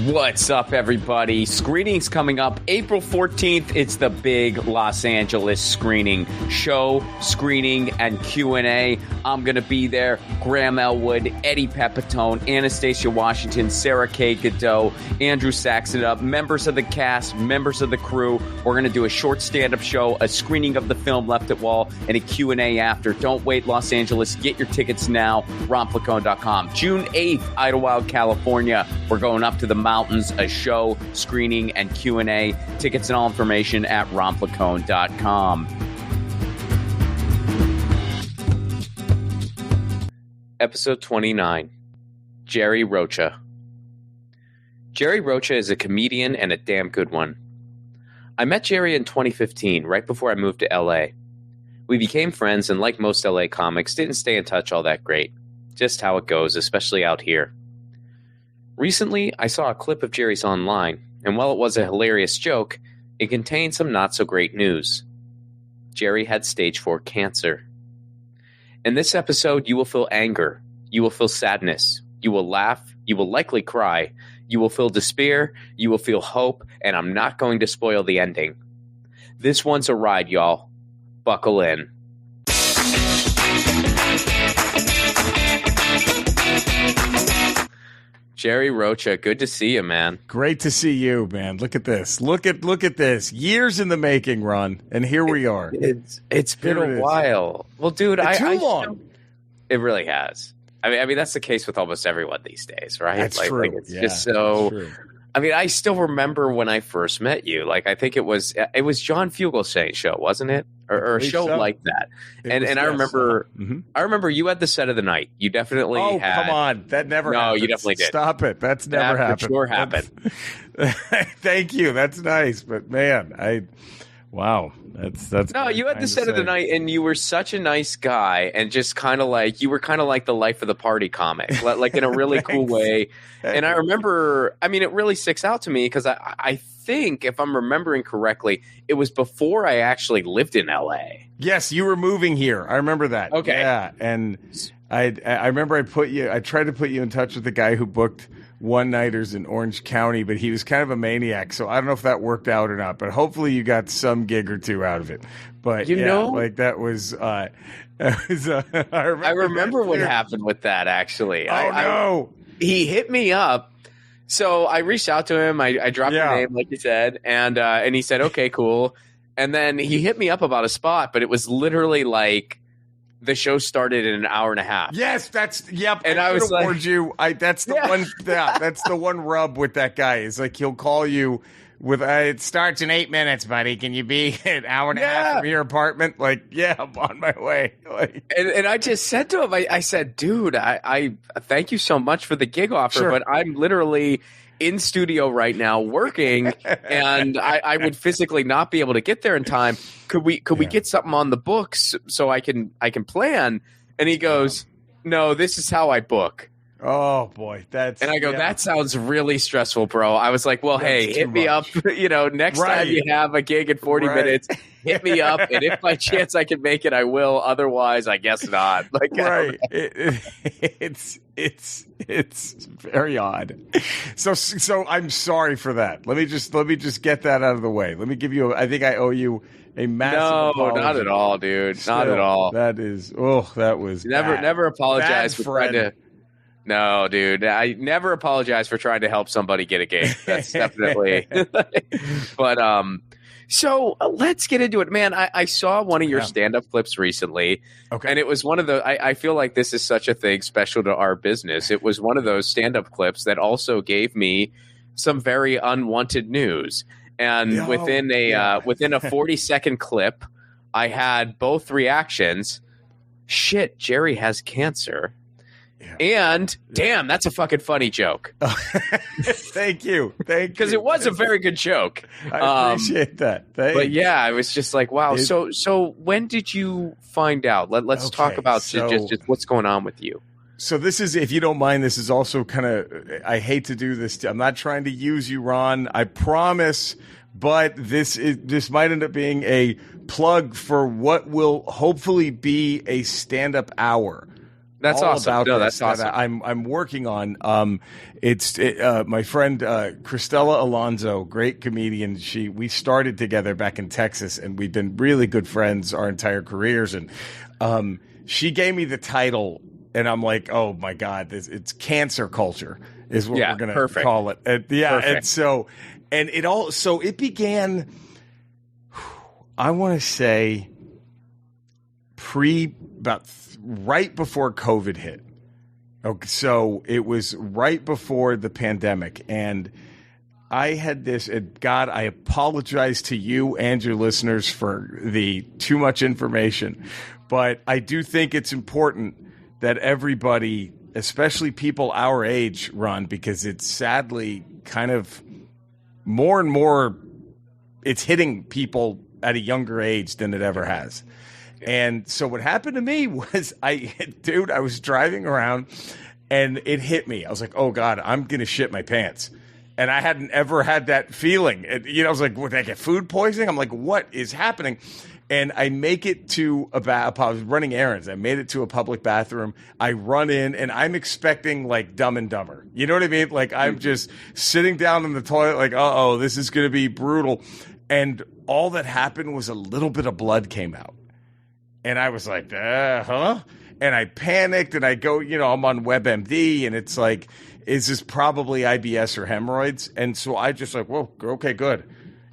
What's up, everybody? Screenings coming up April 14th. It's the big Los Angeles screening show, screening, and Q&A. I'm going to be there. Graham Elwood, Eddie Pepitone, Anastasia Washington, Sarah K. Godot, Andrew Saxon, members of the cast, members of the crew. We're going to do a short stand-up show, a screening of the film Left at Wall, and a Q&A after. Don't wait, Los Angeles. Get your tickets now. RonFlacone.com. June 8th, Idlewild, California. We're going up to the mountains, a show, screening, and Q&A. Tickets and all information at RonFlacone.com. Episode 29. Jerry Rocha. Jerry Rocha is a comedian and a damn good one. I met Jerry in 2015, right before I moved to LA. We became friends and, like most LA comics, didn't stay in touch all that great. Just how it goes, especially out here. Recently, I saw a clip of Jerry's online, and while it was a hilarious joke, it contained some not-so-great news. Jerry had stage 4 cancer. In this episode, you will feel anger, you will feel sadness, you will laugh, you will likely cry, you will feel despair, you will feel hope, and I'm not going to spoil the ending. This one's a ride, y'all. Buckle in. Jerry Rocha, good to see you, man. Great to see you, man. Look at this. Look at this. Years in the making, Ron, and here we are. It's been a while. Well, dude, too long. It really has. I mean, that's the case with almost everyone these days, right? That's true. Like it's just so. True. I mean, I still remember when I first met you. Like, I think it was John Fugelsang's show, wasn't it, or a show like that? And I remember, I remember you had the set of the night. You definitely. Oh, had, come on, that never. No, happened. You definitely did. Stop it. That's never happened. For sure happened. Thank you. That's nice, but man, wow. That's no. You had the set of the night, and you were such a nice guy, and just kind of like you were kind of like the life of the party comic, like in a really cool way. And I remember, I mean, it really sticks out to me because I think, if I'm remembering correctly, it was before I actually lived in LA. Yes, you were moving here. I remember that. Okay, yeah, and I remember I tried to put you in touch with the guy who booked one-nighters in Orange County, but he was kind of a maniac, so I don't know if that worked out or not, but hopefully you got some gig or two out of it. But you know, like that was I remember what happened with that, actually. No. He hit me up. So I reached out to him. I dropped the name, like you said, and he said, okay, cool. And then he hit me up about a spot, but it was literally like the show started in an hour and a half. Yes, and I was like, warned you. That's the one. Yeah, that's the one rub with that guy. Is like he'll call you with it starts in 8 minutes, buddy. Can you be an hour and a half from your apartment? Like, yeah, I'm on my way. Like, and I just said to him, I said, dude, I thank you so much for the gig offer, but I'm literally in studio right now working, and I would physically not be able to get there in time. Could we get something on the books so I can plan? And he goes, no, this is how I book. Oh boy, and I go, that sounds really stressful, bro. I was like, well, hey, hit me up. Next time you have a gig in 40 minutes, hit me up, and if by chance I can make it, I will. Otherwise, I guess not. Like, right? It's very odd. So I'm sorry for that. Let me just get that out of the way. Let me give you. I think I owe you a massive apology. Not at all, dude. Not at all. That was never apologize for trying to. No, dude. I never apologize for trying to help somebody get a gig. That's definitely. But so let's get into it, man. I saw one of your stand-up clips recently, and it was one of the. I feel like this is such a thing special to our business. It was one of those stand-up clips that also gave me some very unwanted news. And within a 40-second clip, I had both reactions. Shit, Jerry has cancer. And damn, that's a fucking funny joke. Thank you. Because it was a very good joke. I appreciate that. But yeah, I was just like, wow. So when did you find out? Let's talk about just what's going on with you. So this is, if you don't mind, this is also kind of, I hate to do this. I'm not trying to use you, Ron. I promise. But this might end up being a plug for what will hopefully be a stand-up hour That's all awesome. about No, this that's awesome. that I'm working on. My friend Cristela Alonso, great comedian. We started together back in Texas, and we've been really good friends our entire careers. And she gave me the title, and I'm like, oh my god, it's cancer culture is what we're gonna call it. And, it began. I want to say right before COVID hit. Okay, so it was right before the pandemic, and I had this. God, I apologize to you and your listeners for the too much information, but I do think it's important that everybody, especially people our age, Ron, because it's sadly kind of more and more. It's hitting people at a younger age than it ever has. And so what happened to me was I was driving around and it hit me. I was like, oh God, I'm going to shit my pants. And I hadn't ever had that feeling. And, I was like, would I get food poisoning? I'm like, what is happening? And I make it to I was running errands. I made it to a public bathroom. I run in and I'm expecting like Dumb and Dumber. You know what I mean? Like I'm just sitting down in the toilet like, uh-oh, this is going to be brutal. And all that happened was a little bit of blood came out. And I was like, huh? And I panicked and I go, I'm on WebMD and it's like, is this probably IBS or hemorrhoids? And so I just like, whoa, okay, good.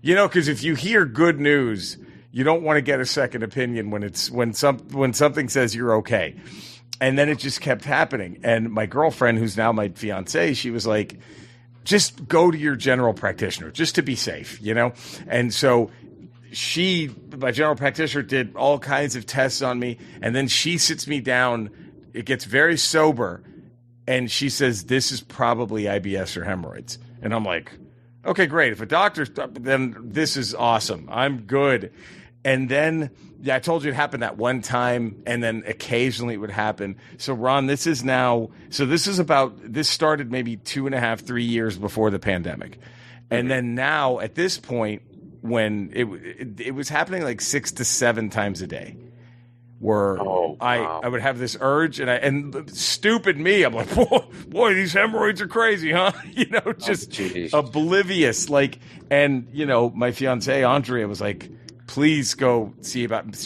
Because if you hear good news, you don't want to get a second opinion when something says you're okay. And then it just kept happening. And my girlfriend, who's now my fiance, she was like, just go to your general practitioner just to be safe, And so my general practitioner did all kinds of tests on me. And then she sits me down. It gets very sober. And she says, this is probably IBS or hemorrhoids. And I'm like, okay, great. If a doctor's, then this is awesome. I'm good. And then, I told you it happened that one time, and then occasionally it would happen. So, Ron, this started maybe 2.5, 3 years before the pandemic. And then now, at this point, when it was happening like 6 to 7 times a day, where I would have this urge, and stupid me, I'm like, boy, these hemorrhoids are crazy, huh? Just oblivious. Like, and my fiance Andrea was like, please go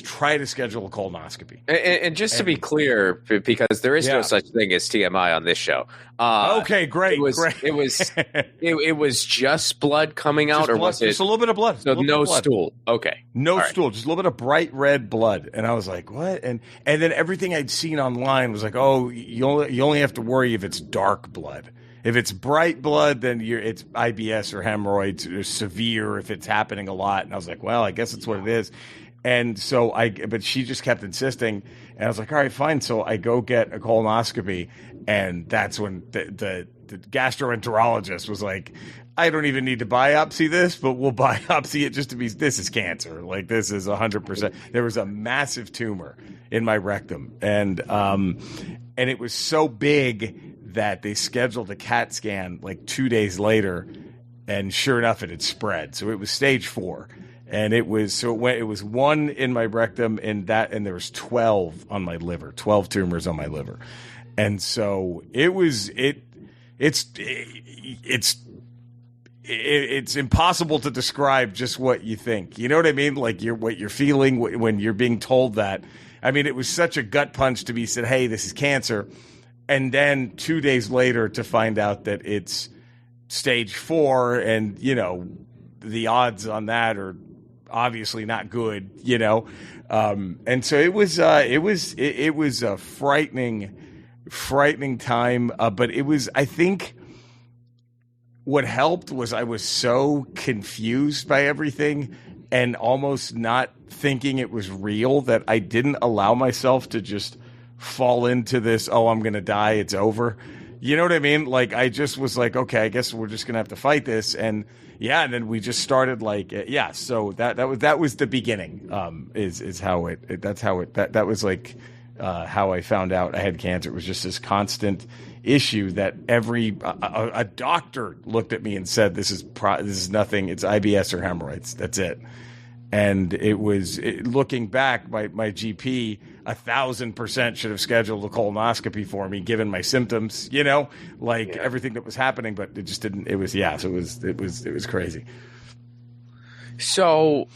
try to schedule a colonoscopy. And just to be clear, because there is no such thing as TMI on this show. Okay, great. It was just blood coming out, or was it just a little bit of blood? So no stool. Okay, no stool, just a little bit of bright red blood. And I was like, what? And then everything I'd seen online was like, oh, you only have to worry if it's dark blood. If it's bright blood, then it's IBS or hemorrhoids or severe if it's happening a lot. And I was like, well, I guess it's what it is. And so but she just kept insisting. And I was like, all right, fine. So I go get a colonoscopy. And that's when the gastroenterologist was like, I don't even need to biopsy this, but we'll biopsy it just to be, this is cancer. Like, this is 100%. There was a massive tumor in my rectum. And it was so big that they scheduled a CAT scan like 2 days later, and sure enough, it had spread. So it was stage 4, and it was 1 in my rectum, and there was 12 on my liver, 12 tumors on my liver, and so it's impossible to describe just what you think. You know what I mean? Like what you're feeling when you're being told that. I mean, it was such a gut punch to be said, hey, this is cancer. And then 2 days later to find out that it's stage 4, and the odds on that are obviously not good, and so it was a frightening time. But it was, I think, what helped was I was so confused by everything and almost not thinking it was real that I didn't allow myself to just fall into this, oh, I'm going to die, it's over. You know what I mean? Like, I just was like, okay, I guess we're just going to have to fight this. And then we just started so that was the beginning, that was like how I found out I had cancer. It was just this constant issue that a doctor looked at me and said, this is nothing, it's IBS or hemorrhoids, that's it. And it was, looking back, my GP, 1,000% should have scheduled a colonoscopy for me, given my symptoms, everything that was happening, but it just didn't. It was crazy. So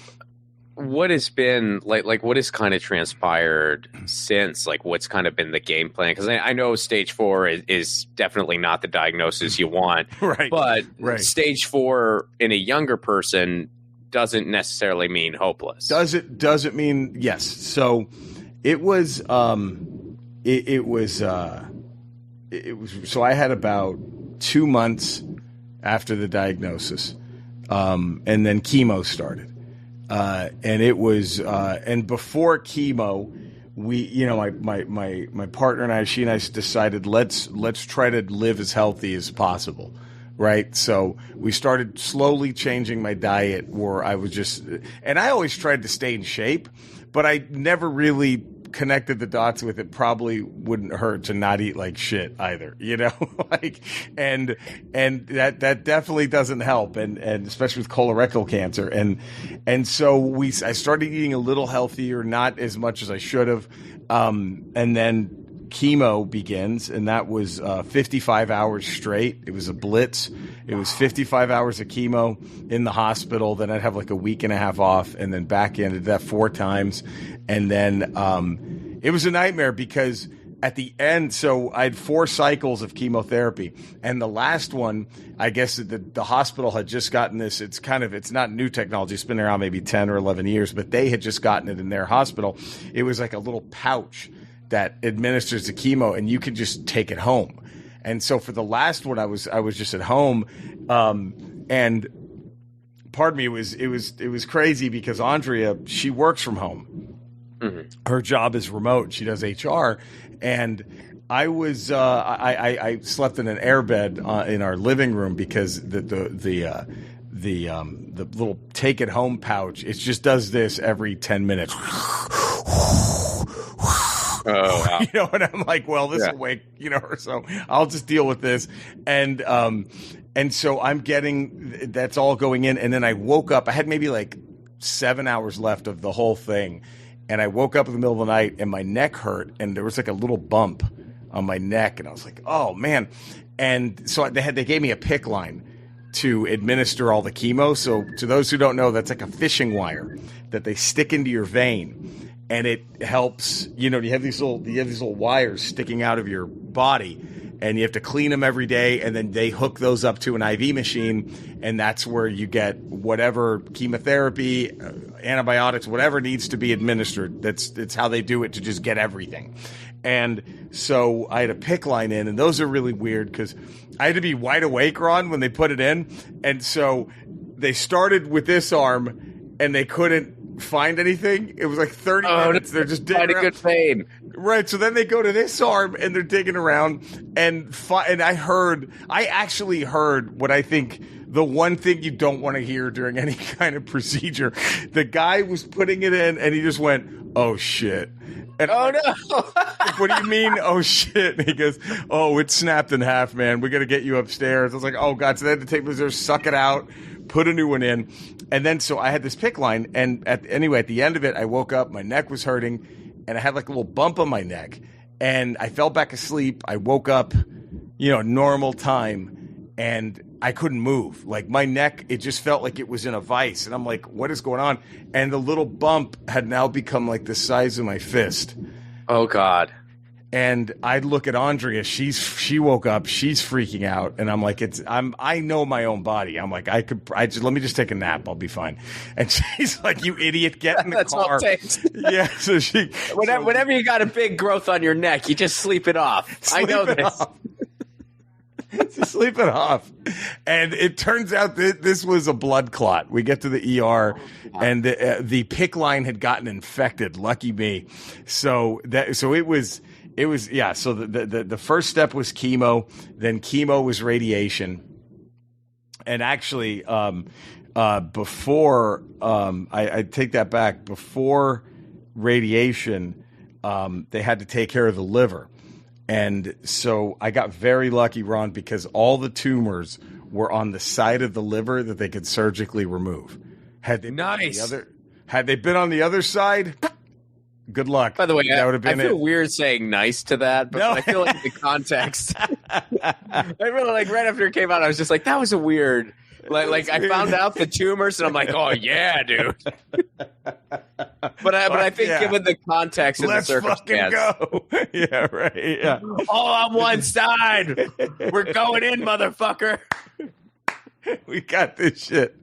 what has been like what has kind of transpired since? Like, what's kind of been the game plan? Because I know stage 4 is definitely not the diagnosis you want, right? But stage 4 in a younger person doesn't necessarily mean hopeless. Does it mean yes? So it was so I had about 2 months after the diagnosis, and then chemo started. And it was, and before chemo, we, my partner and I, she and I decided let's try to live as healthy as possible. Right. So we started slowly changing my diet where I was and I always tried to stay in shape, but I never really connected the dots with it probably wouldn't hurt to not eat like shit either, and that definitely doesn't help, and especially with colorectal cancer, and so I started eating a little healthier, not as much as I should have, and then chemo begins, and that was 55 hours straight. It was a blitz. It was 55 hours of chemo in the hospital. Then I'd have like a week and a half off, and then back in. I did that 4 times, and then it was a nightmare because at the end, so I had 4 cycles of chemotherapy, and the last one, I guess the hospital had just gotten this. It's not new technology. It's been around maybe 10 or 11 years, but they had just gotten it in their hospital. It was like a little pouch that administers the chemo, and you can just take it home. And so for the last one, I was just at home, and pardon me, it was crazy because Andrea, she works from home. Mm-hmm. Her job is remote. She does HR, and I was I slept in an airbed in our living room because the little take it home pouch, it just does this every 10 minutes. Oh, wow. And I'm like, well, this will wake, so I'll just deal with this. And so I'm getting, that's all going in. And then I woke up, I had maybe like 7 hours left of the whole thing. And I woke up in the middle of the night and my neck hurt, and there was like a little bump on my neck. And I was like, oh man. And so they gave me a PICC line to administer all the chemo. So to those who don't know, that's like a fishing wire that they stick into your vein. And it helps, you have these little wires sticking out of your body, and you have to clean them every day. And then they hook those up to an IV machine, and that's where you get whatever chemotherapy, antibiotics, whatever needs to be administered. That's how they do it, to just get everything. And so I had a PICC line in, and those are really weird because I had to be wide awake, Ron, when they put it in. And so they started with this arm, and they couldn't find anything. It was like 30 minutes. They're just digging around. Good pain. Right. So then they go to this arm and they're digging around, and I actually heard what I think the one thing you don't want to hear during any kind of procedure. The guy was putting it in and he just went, "Oh shit." And no. What do you mean, oh shit? And he goes, "Oh, it's snapped in half, man. We got to get you upstairs." I was like, "Oh God." So they had to take me there, suck it out, put a new one in. And then so I had this PICC line, and at the end of it, I woke up, my neck was hurting, and I had like a little bump on my neck, and I fell back asleep. I woke up, normal time, and I couldn't move. Like my neck, it just felt like it was in a vice, and I'm like, what is going on? And the little bump had now become like the size of my fist. Oh God. And I'd look at Andrea. She woke up. She's freaking out, and I'm like, I know my own body. I'm like, let me just take a nap. I'll be fine. And she's like, you idiot, get in the That's car. All it takes. Yeah. So whenever you got a big growth on your neck, you just sleep it off. I know this. Just sleep it off. And it turns out that this was a blood clot. We get to the ER, and the PICC line had gotten infected. Lucky me. So it was. So the first step was chemo, then chemo was radiation. And actually, before, I take that back, before radiation, they had to take care of the liver. And so I got very lucky, Ron, because all the tumors were on the side of the liver that they could surgically remove. Had they been on the other side, Good luck. By the way, that would have I been feel it. weird saying nice to that, but No. I feel like the context. I really like right after it came out, I was just like, that was a weird. Like I found out the tumors, and I'm like, oh yeah, dude. But I think given the context and Let's the circumstance, fucking go. Yeah, right. Yeah. all on one side. We're going in, motherfucker. We got this shit.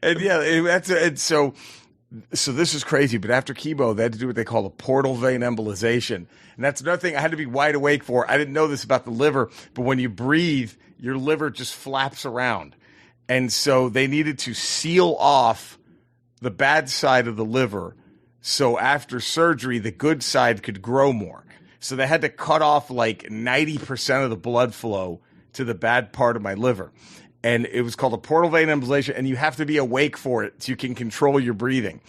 And so this is crazy. But after chemo, they had to do what they call a portal vein embolization. And that's another thing I had to be wide awake for. I didn't know this about the liver, but when you breathe, your liver just flaps around. And so they needed to seal off the bad side of the liver. So after surgery, the good side could grow more. So they had to cut off like 90% of the blood flow to the bad part of my liver. And it was called a portal vein embolization, and you have to be awake for it so you can control your breathing.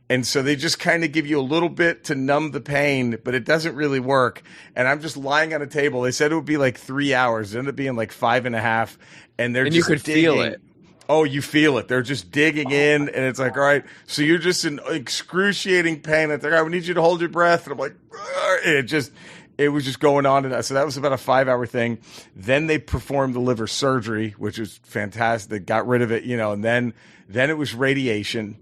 And so they just kind of give you a little bit to numb the pain, but it doesn't really work. And I'm just lying on a table. They said it would be like 3 hours. It ended up being like 5.5. And they're And just you could digging. feel it. Oh, you feel it. They're just digging in, and it's like, all right, so you're just in excruciating pain. It's like, all right, we need you to hold your breath. And I'm like, and it was just going on. And so that was about a 5-hour thing. Then they performed the liver surgery, which was fantastic. They got rid of it, and then it was radiation.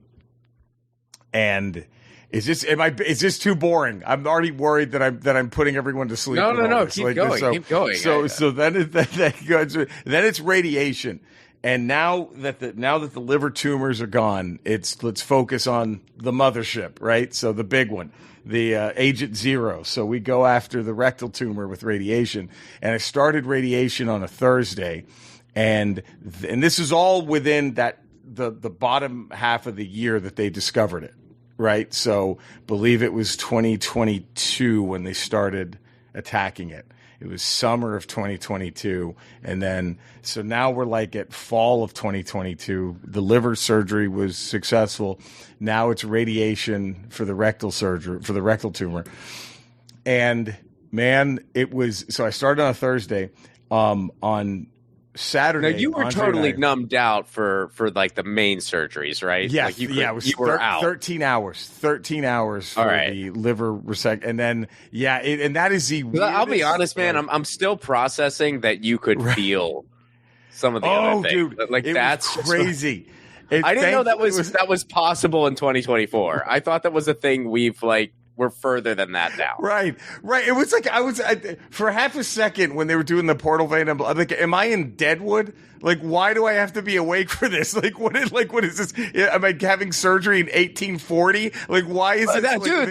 And is this too boring? I'm already worried that I'm putting everyone to sleep. No. Keep going. Keep going. So then then it's radiation. And now that the liver tumors are gone, let's focus on the mothership, right? So the big one, the Agent Zero. So we go after the rectal tumor with radiation. And I started radiation on a Thursday, and this is all within the bottom half of the year that they discovered it, right? So believe it was 2022 when they started attacking it. It was summer of 2022. And then, so now we're like at fall of 2022. The liver surgery was successful. Now it's radiation for the rectal surgery, for the rectal tumor. And man, so I started on a Thursday. On Saturday. Now you were totally numbed out for like the main surgeries, right? Yes, like it was you were out 13 hours. 13 hours for the liver resection, and then and that is the. I'll be honest, man. I'm still processing that you could feel some of the other things. Dude, like that's crazy. I didn't know that was possible in 2024. I thought that was a thing we're further than that now. Right. It was like for half a second when they were doing the portal vein. I'm like, am I in Deadwood? Like, why do I have to be awake for this? Like, what is this? Am I having surgery in 1840? Like, why is it? Dude,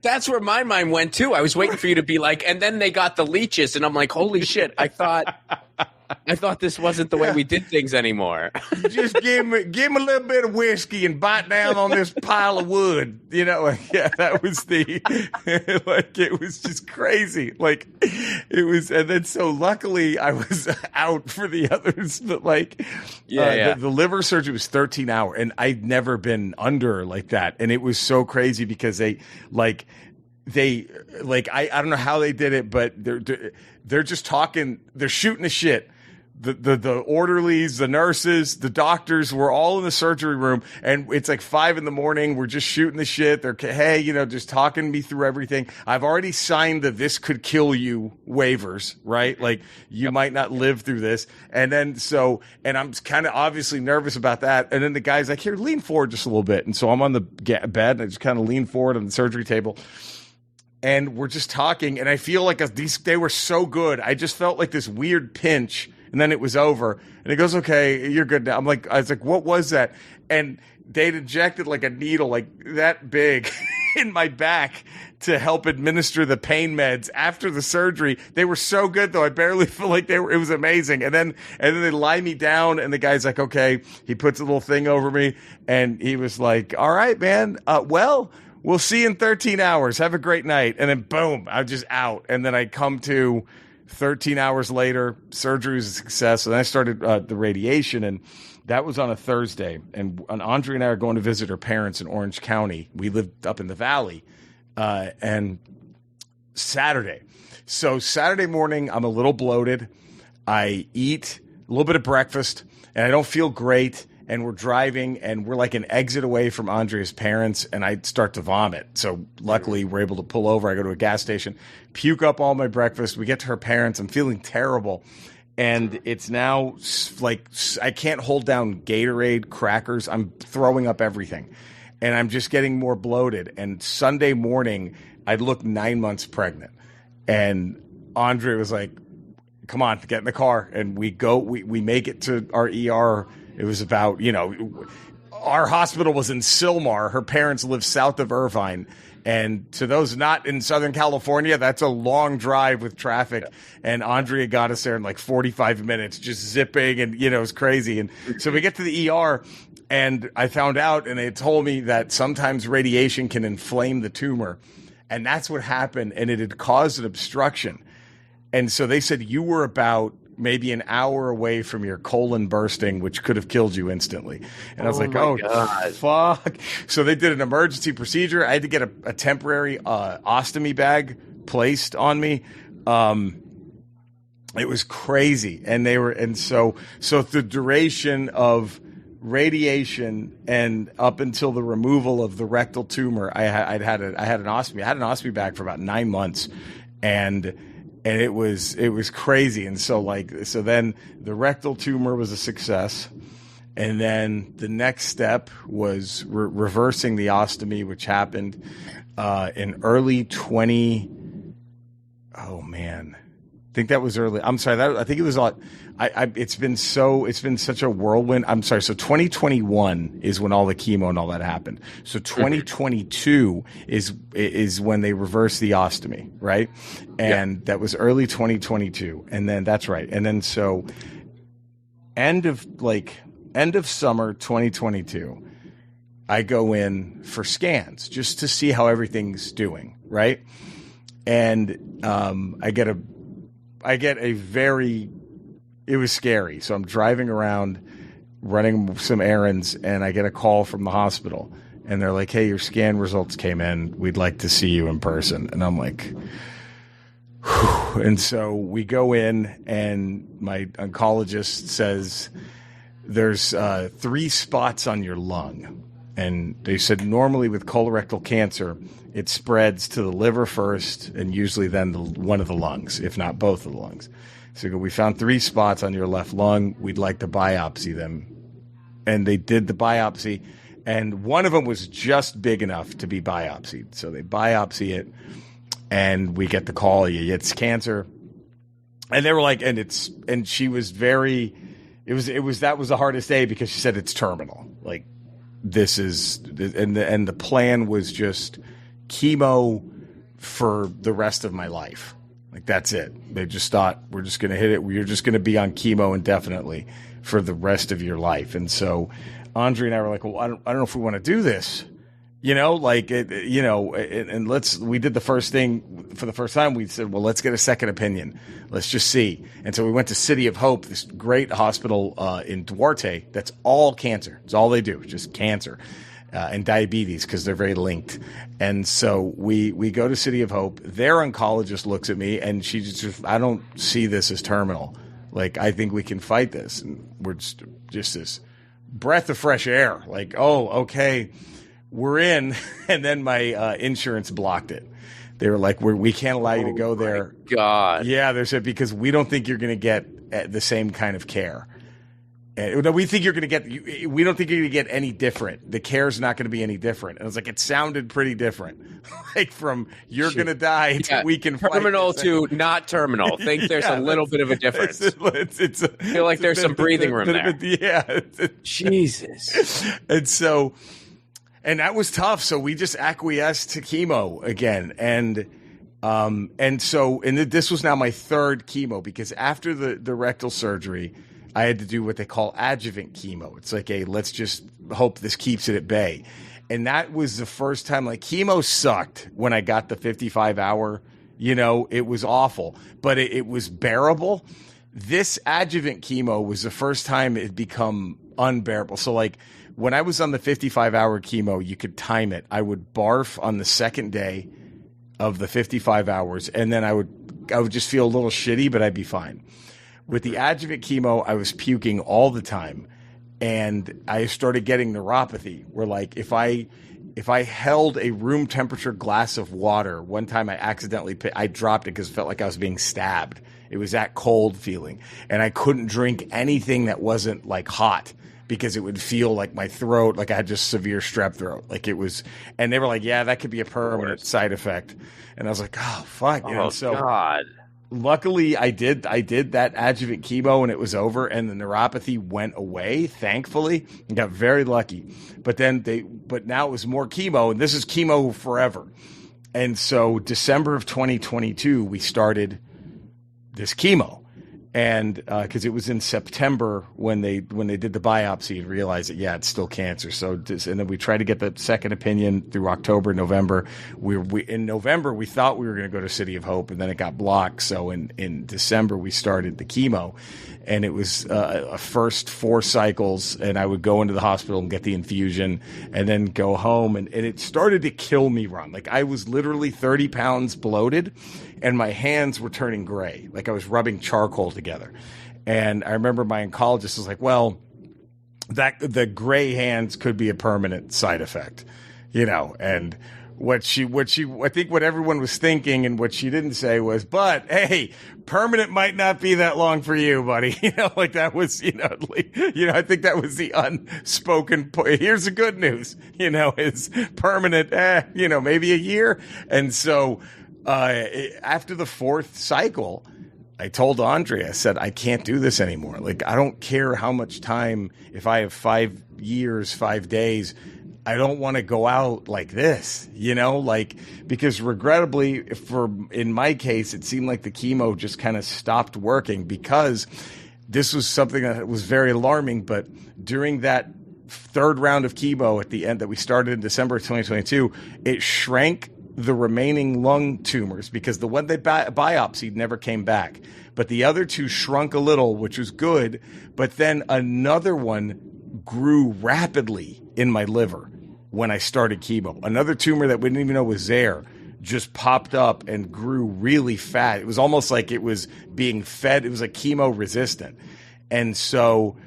that's where my mind went too. I was waiting for you to be like, and then they got the leeches, and I'm like, holy shit! I thought this wasn't the way we did things anymore. Just give me a little bit of whiskey and bite down on this pile of wood. That was it was just crazy. Like it was, and then so luckily I was out for the others. But the liver surgery was 13 hours, and I'd never been under like that, and it was so crazy because I don't know how they did it, but they're just talking, they're shooting the shit. The orderlies, the nurses, the doctors were all in the surgery room, and it's like 5 a.m. We're just shooting the shit. They're, hey, just talking me through everything. I've already signed the "this could kill you" waivers, right? Like you might not live through this. And then and I'm kind of obviously nervous about that. And then the guy's like, here, lean forward just a little bit. And so I'm on the bed, and I just kind of lean forward on the surgery table. And we're just talking, and I feel like they were so good. I just felt like this weird pinch. And then it was over. And he goes, okay, you're good now. I was like, what was that? And they'd injected like a needle like that big in my back to help administer the pain meds after the surgery. They were so good, though. I barely feel like it was amazing. And then they lie me down, and the guy's like, okay. He puts a little thing over me, and he was like, all right, man. We'll see you in 13 hours. Have a great night. And then boom, I'm just out. And then I come to 13 hours later, surgery was a success. And then I started the radiation, and that was on a Thursday. And Andre and I are going to visit her parents in Orange County. We lived up in the valley. And Saturday. So Saturday morning, I'm a little bloated. I eat a little bit of breakfast, and I don't feel great. and we're driving, and we're like an exit away from Andrea's parents, and I start to vomit. So luckily, we're able to pull over. I go to a gas station, puke up all my breakfast. We get to her parents. I'm feeling terrible. And it's now like I can't hold down Gatorade, crackers. I'm throwing up everything. And I'm just getting more bloated. And Sunday morning, I look 9 months pregnant. And Andre was like, come on, get in the car. And we go, we make it to our ER. It was about, our hospital was in Sylmar. Her parents live south of Irvine. And to those not in Southern California, that's a long drive with traffic. Yeah. And Andrea got us there in like 45 minutes, just zipping. And, it was crazy. And so we get to the ER, and I found out, and they told me that sometimes radiation can inflame the tumor. And that's what happened. And it had caused an obstruction. And so they said you were about maybe an hour away from your colon bursting, which could have killed you instantly. And I was like, God. Fuck. So they did an emergency procedure. I had to get a temporary ostomy bag placed on me. It was crazy. And so the duration of radiation and up until the removal of the rectal tumor, I had an ostomy bag for about 9 months. And it was crazy. And so then the rectal tumor was a success. And then the next step was reversing the ostomy, which happened in early 20. Oh man, I think that was early. I'm sorry. I think it was. It's been such a whirlwind. I'm sorry. So 2021 is when all the chemo and all that happened. So 2022 is when they reversed the ostomy, right? And that was early 2022. And then that's right. And then so end of summer 2022, I go in for scans just to see how everything's doing, right? And I get a very. It was scary. So I'm driving around running some errands, and I get a call from the hospital, and they're like, hey, your scan results came in. We'd like to see you in person. And I'm like, whew. And so we go in, and my oncologist says, there's 3 spots on your lung. And they said normally with colorectal cancer, it spreads to the liver first and usually then one of the lungs, if not both of the lungs. So we found 3 spots on your left lung. We'd like to biopsy them. And they did the biopsy, and one of them was just big enough to be biopsied. So they biopsy it, and we get the call, it's cancer. And they were like, and she was very, that was the hardest day because she said it's terminal. Like this is, and the plan was just chemo for the rest of my life. Like, that's it. They just thought, we're just going to hit it. You're just going to be on chemo indefinitely for the rest of your life. And so Andre and I were like, well, I don't know if we want to do this, and we did the first thing for the first time. We said, well, let's get a second opinion. Let's just see. And so we went to City of Hope, this great hospital in Duarte. That's all cancer. It's all they do, just cancer. And diabetes, because they're very linked. And so we go to City of Hope. Their oncologist looks at me, and she just, I don't see this as terminal. Like, I think we can fight this. And we're just this breath of fresh air. Like, oh, okay, we're in. And then my insurance blocked it. They were like, we can't allow you to go there. God. Yeah, they said, because we don't think you're going to get the same kind of care. We think you're going to get. We don't think you're going to get any different. The care's not going to be any different. And I was like, it sounded pretty different, like from you're going to die to we can terminal to not terminal. I think there's a little bit of a difference. I feel like there's some breathing room there. Yeah, Jesus. And so, and that was tough. So we just acquiesced to chemo again, and this was now my 3rd chemo, because after the rectal surgery, I had to do what they call adjuvant chemo. It's like, let's just hope this keeps it at bay. And that was the first time, like, chemo sucked when I got the 55-hour, it was awful, but it was bearable. This adjuvant chemo was the first time it become unbearable. So, like, when I was on the 55-hour chemo, you could time it. I would barf on the second day of the 55 hours, and then I would just feel a little shitty, but I'd be fine. With the adjuvant chemo, I was puking all the time. and I started getting neuropathy. Where like if I held a room temperature glass of water, one time I dropped it because it felt like I was being stabbed. It was that cold feeling, and I couldn't drink anything that wasn't like hot because it would feel like my throat, like I had just severe strep throat. Like it was, and they were like, yeah, that could be a permanent side effect. And I was like, oh, fuck. Oh, God. Luckily, I did that adjuvant chemo and it was over and the neuropathy went away, thankfully. I got very lucky. But now it was more chemo, and this is chemo forever. And so December of 2022, we started this chemo. And because it was in September when they did the biopsy and realized that, yeah, it's still cancer. So and then we tried to get the second opinion through October, November. In November we thought we were going to go to City of Hope, and then it got blocked. So in December we started the chemo, and it was a first 4 cycles, and I would go into the hospital and get the infusion, and then go home, and it started to kill me, Ron. Like I was literally 30 pounds bloated, and my hands were turning gray, like I was rubbing charcoal together. And I remember my oncologist was like, well, that the gray hands could be a permanent side effect, and I think what everyone was thinking and what she didn't say was, but hey, permanent might not be that long for you, buddy. Like that was, I think that was the unspoken point. Here's the good news, is permanent, maybe a year. And so, after the 4th cycle, I told Andrea, I said, I can't do this anymore. Like, I don't care how much time, if I have 5 years, 5 days, I don't want to go out like this, because regrettably in my case, it seemed like the chemo just kind of stopped working, because this was something that was very alarming. But during that 3rd round of chemo at the end that we started in December of 2022, it shrank the remaining lung tumors, because the one they biopsied never came back. But the other 2 shrunk a little, which was good. But then another one grew rapidly in my liver when I started chemo. Another tumor that we didn't even know was there just popped up and grew really fat. It was almost like it was being fed. It was like chemo resistant. And so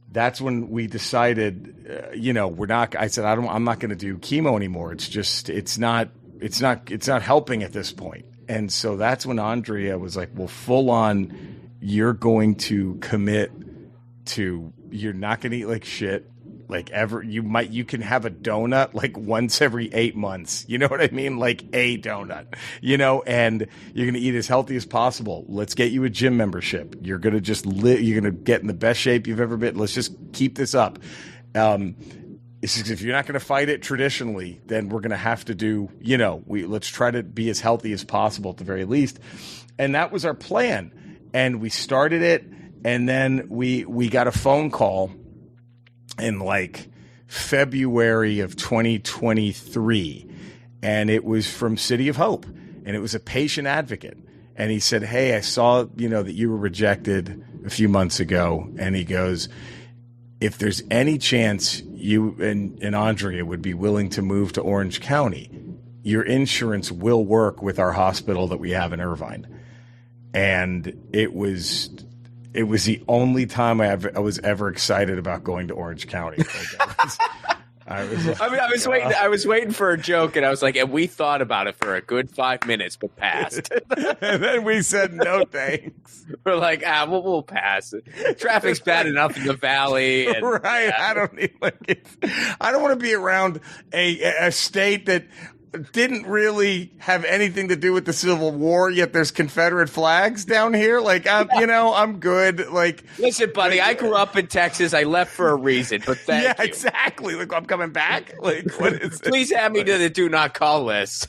that's when we decided, I said, I'm not going to do chemo anymore. It's not helping at this point. And so that's when Andrea was like, well, full on, you're going to commit to, you're not going to eat like shit. Like you can have a donut like once every 8 months. You know what I mean? Like a donut, and you're going to eat as healthy as possible. Let's get you a gym membership. You're going to just you're going to get in the best shape you've ever been. Let's just keep this up. If you're not going to fight it traditionally, then we're going to have to do, let's try to be as healthy as possible at the very least. And that was our plan. And we started it. And then we got a phone call in like February of 2023, and it was from City of Hope, and it was a patient advocate. And he said, hey, I saw, that you were rejected a few months ago. And he goes, if there's any chance you and Andrea would be willing to move to Orange County, your insurance will work with our hospital that we have in Irvine. And it was the only time I was ever excited about going to Orange County. I was waiting for a joke, and I was like, and we thought about it for a good 5 minutes, but passed. And then we said, no, thanks. We're like, we'll pass. Traffic's bad enough in the valley. And, right. I don't want to be around a state that didn't really have anything to do with the Civil War, yet there's Confederate flags down here. Like, I'm good. Like, listen, buddy, I grew up in Texas. I left for a reason, but thank you. Yeah, exactly. Like, I'm coming back. Like, what is this? Please add me to the do not call list.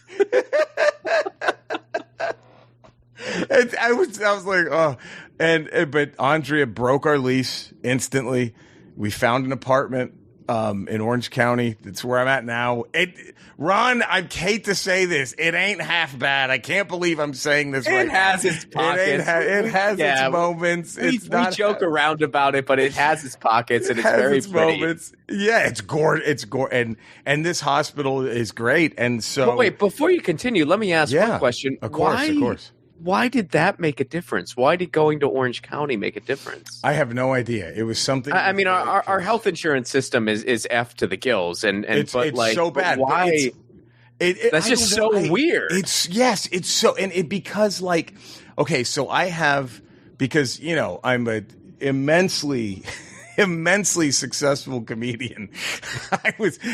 I was like, oh, but Andrea broke our lease instantly. We found an apartment in Orange County. That's where I'm at now. Ron, I hate to say this. It ain't half bad. I can't believe I'm saying this right now. It has its pockets. It has its moments. We joke around about it, but it has its pockets, and it's very pretty. Moments. Yeah, it's gorgeous. And this hospital is great. And so, but wait, before you continue, let me ask one question. Of course. why did that make a difference? Why did going to Orange County make a difference? I have no idea. It was something. I mean, our health insurance system is F to the gills, and it's like, so bad. Why? That's just so weird. It's so, and it because like, okay, so I have, because I'm a immensely successful comedian.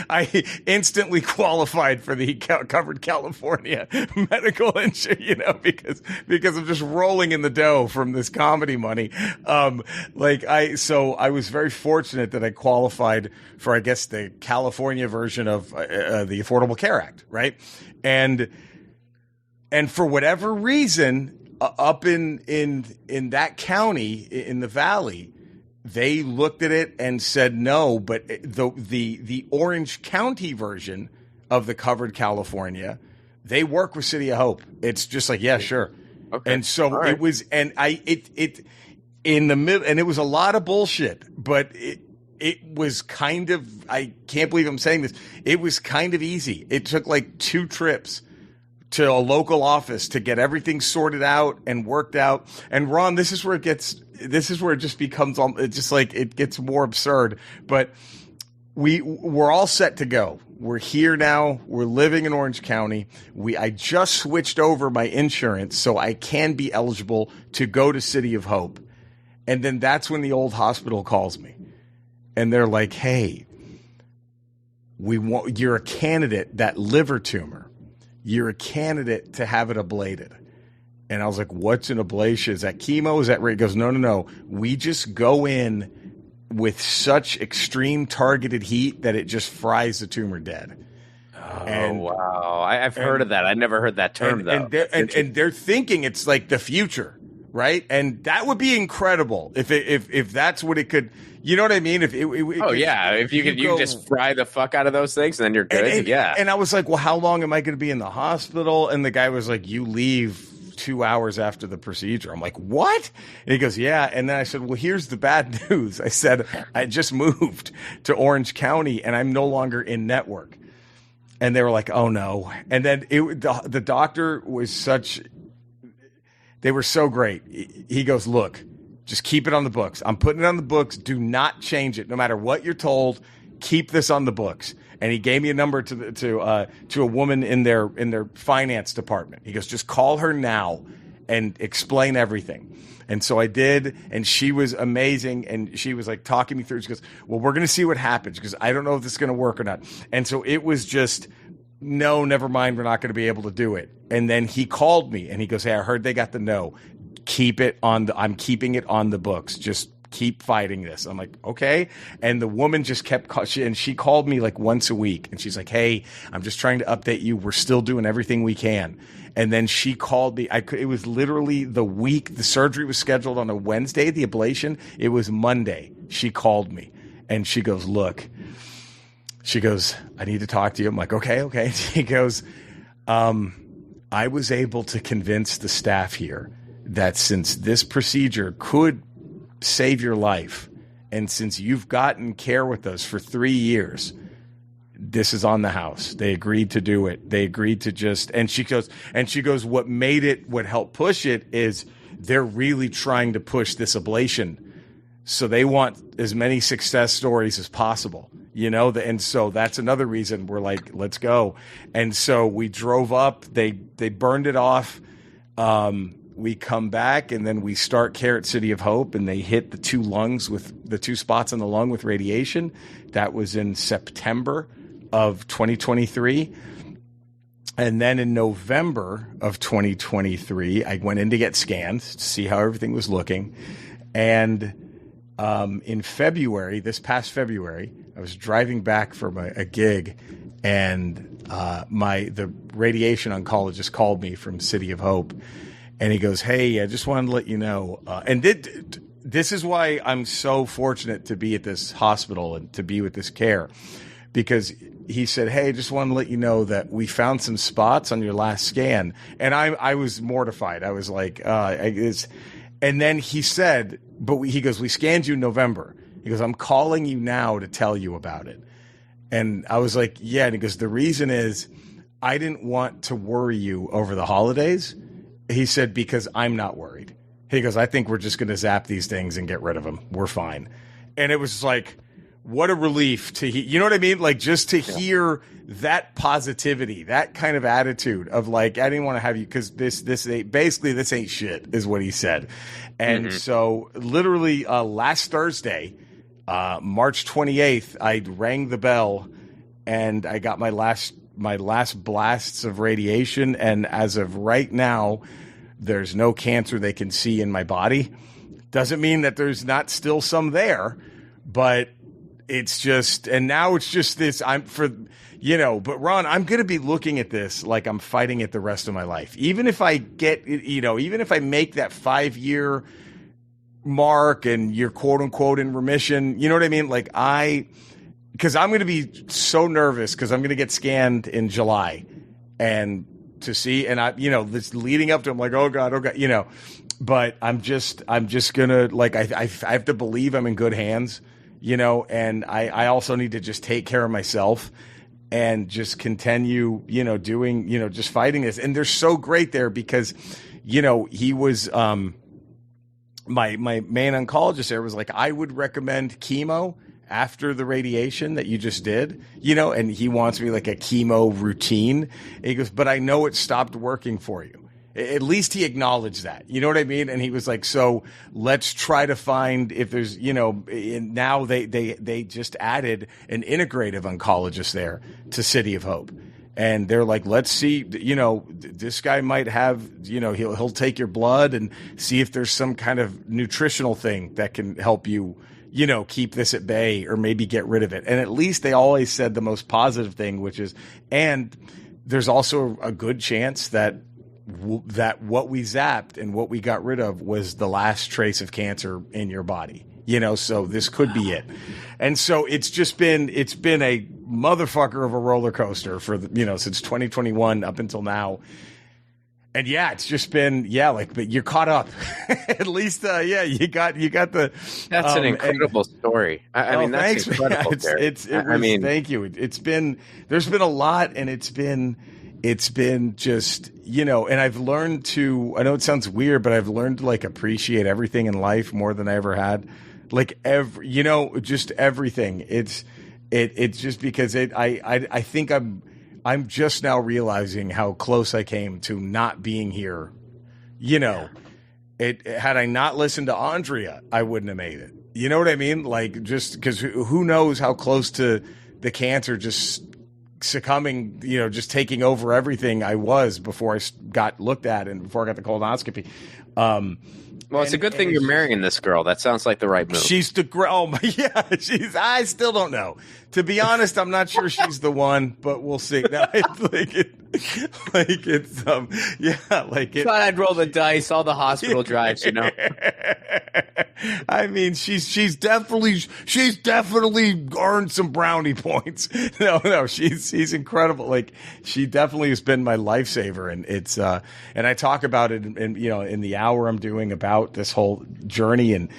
I instantly qualified for the covered California medical insurance, because I'm just rolling in the dough from this comedy money. So I was very fortunate that I qualified for, I guess, the California version of the Affordable Care Act, right? And for whatever reason, up in that county in the valley, they looked at it and said no, but the Orange County version of the covered California, they work with City of Hope. It's just like, yeah, sure. Okay. And so it was, and it in the middle, and it was a lot of bullshit, but it was kind of, I can't believe I'm saying this, it was kind of easy. It took like 2 trips to a local office to get everything sorted out and worked out. And Ron, this is where it just becomes, it's just like, it gets more absurd, but we're all set to go. We're here now. We're living in Orange County. I just switched over my insurance so I can be eligible to go to City of Hope. And then that's when the old hospital calls me and they're like, hey, you're a candidate, that liver tumor. You're a candidate to have it ablated. And I was like, what's an ablation? Is that chemo? Is that right? He goes, no. We just go in with such extreme targeted heat that it just fries the tumor dead. Wow. I've heard of that. I never heard that term, though. And they're thinking it's like the future, right? And that would be incredible if that's what it could. You know what I mean? If you can just fry the fuck out of those things, and then you're good. And I was like, well, how long am I going to be in the hospital? And the guy was like, you leave 2 hours after the procedure. I'm like, what? And he goes, yeah. And then I said, well, here's the bad news. I said, I just moved to Orange County and I'm no longer in network. And they were like, oh no. And then the doctor was they were so great. He goes, look, just keep it on the books. I'm putting it on the books. Do not change it. No matter what you're told, keep this on the books. And he gave me a number to a woman in their finance department. He goes, just call her now and explain everything. And so I did, and she was amazing. And she was like talking me through. She goes, well, we're going to see what happens because I don't know if this is going to work or not. And so it was just, no, never mind. We're not going to be able to do it. And then he called me and he goes, hey, I heard they got the no. I'm keeping it on the books. Just keep fighting this. I'm like, okay. And the woman just she called me like once a week and she's like, hey, I'm just trying to update you. We're still doing everything we can. And then she called me. It was literally the week the surgery was scheduled on a Wednesday, the ablation. It was Monday. She called me and she goes, look, I need to talk to you. I'm like, okay. She goes, I was able to convince the staff here that since this procedure could save your life, and since you've gotten care with us for 3 years, this is on the house. They agreed to do it. They agreed to just, and she goes, what helped push it is they're really trying to push this ablation. So they want as many success stories as possible, and so that's another reason we're like, let's go. And so we drove up, they burned it off. We come back and then we start care at City of Hope and they hit the 2 spots on the lung with radiation. That was in September of 2023. And then in November of 2023, I went in to get scanned to see how everything was looking. And in February, this past February, I was driving back from a gig and the radiation oncologist called me from City of Hope. And he goes, hey, I just wanted to let you know. And this is why I'm so fortunate to be at this hospital and to be with this care. Because he said, hey, I just wanted to let you know that we found some spots on your last scan. And I was mortified. I was like, and then he said, he goes, we scanned you in November. He goes, I'm calling you now to tell you about it. And I was like, yeah. And he goes, the reason is I didn't want to worry you over the holidays. he said, because I'm not worried. He goes, I think we're just going to zap these things and get rid of them. We're fine. And it was like, what a relief to hear. You know what I mean? Like, just to hear that positivity, that kind of attitude of like, I didn't want to have you because this ain't shit is what he said. And so literally last Thursday, March 28th, I rang the bell and I got my last blasts of radiation. And as of right now, there's no cancer they can see in my body. Doesn't mean that there's not still some there, but it's just, and now it's just this, but Ron, I'm going to be looking at this like I'm fighting it the rest of my life. Even if I get, even if I make that 5-year mark and you're quote unquote in remission, you know what I mean? Like because I'm going to be so nervous because I'm going to get scanned in July and to see, and this leading up to, I'm like, oh God, but I'm just going to, like, I have to believe I'm in good hands, and I also need to just take care of myself and just continue, doing, just fighting this. And they're so great there because, he was, my main oncologist there was like, I would recommend chemo after the radiation that you just did, and he wants me like a chemo routine. And he goes, but I know it stopped working for you. At least he acknowledged that, you know what I mean? And he was like, so let's try to find if there's, now they just added an integrative oncologist there to City of Hope. And they're like, let's see, this guy might have, he'll take your blood and see if there's some kind of nutritional thing that can help you, keep this at bay or maybe get rid of it. And at least they always said the most positive thing, which is, and there's also a good chance that what we zapped and what we got rid of was the last trace of cancer in your body, so this could be it. And so it's been a motherfucker of a roller coaster for since 2021 up until now. And yeah, it's just been, but you're caught up. At least, you got the. That's an incredible story. I mean, that's thanks, incredible. Thank you. There's been a lot, and it's been just, and I've learned to, I know it sounds weird, but I've learned to like appreciate everything in life more than I ever had. Like just everything. It's just because I think I'm just now realizing how close I came to not being here. Had I not listened to Andrea, I wouldn't have made it. You know what I mean? Like, just because who knows how close to the cancer just succumbing, just taking over everything I was before I got looked at and before I got the colonoscopy. Well, it's a good thing you're marrying this girl. That sounds like the right move. She's the girl. Oh, yeah. I still don't know. To be honest, I'm not sure she's the one, but we'll see. No, thought I'd roll the dice, all the hospital drives, I mean, she's definitely earned some brownie points. No, she's incredible. Like, she definitely has been my lifesaver, and it's and I talk about it in the hour I'm doing about this whole journey and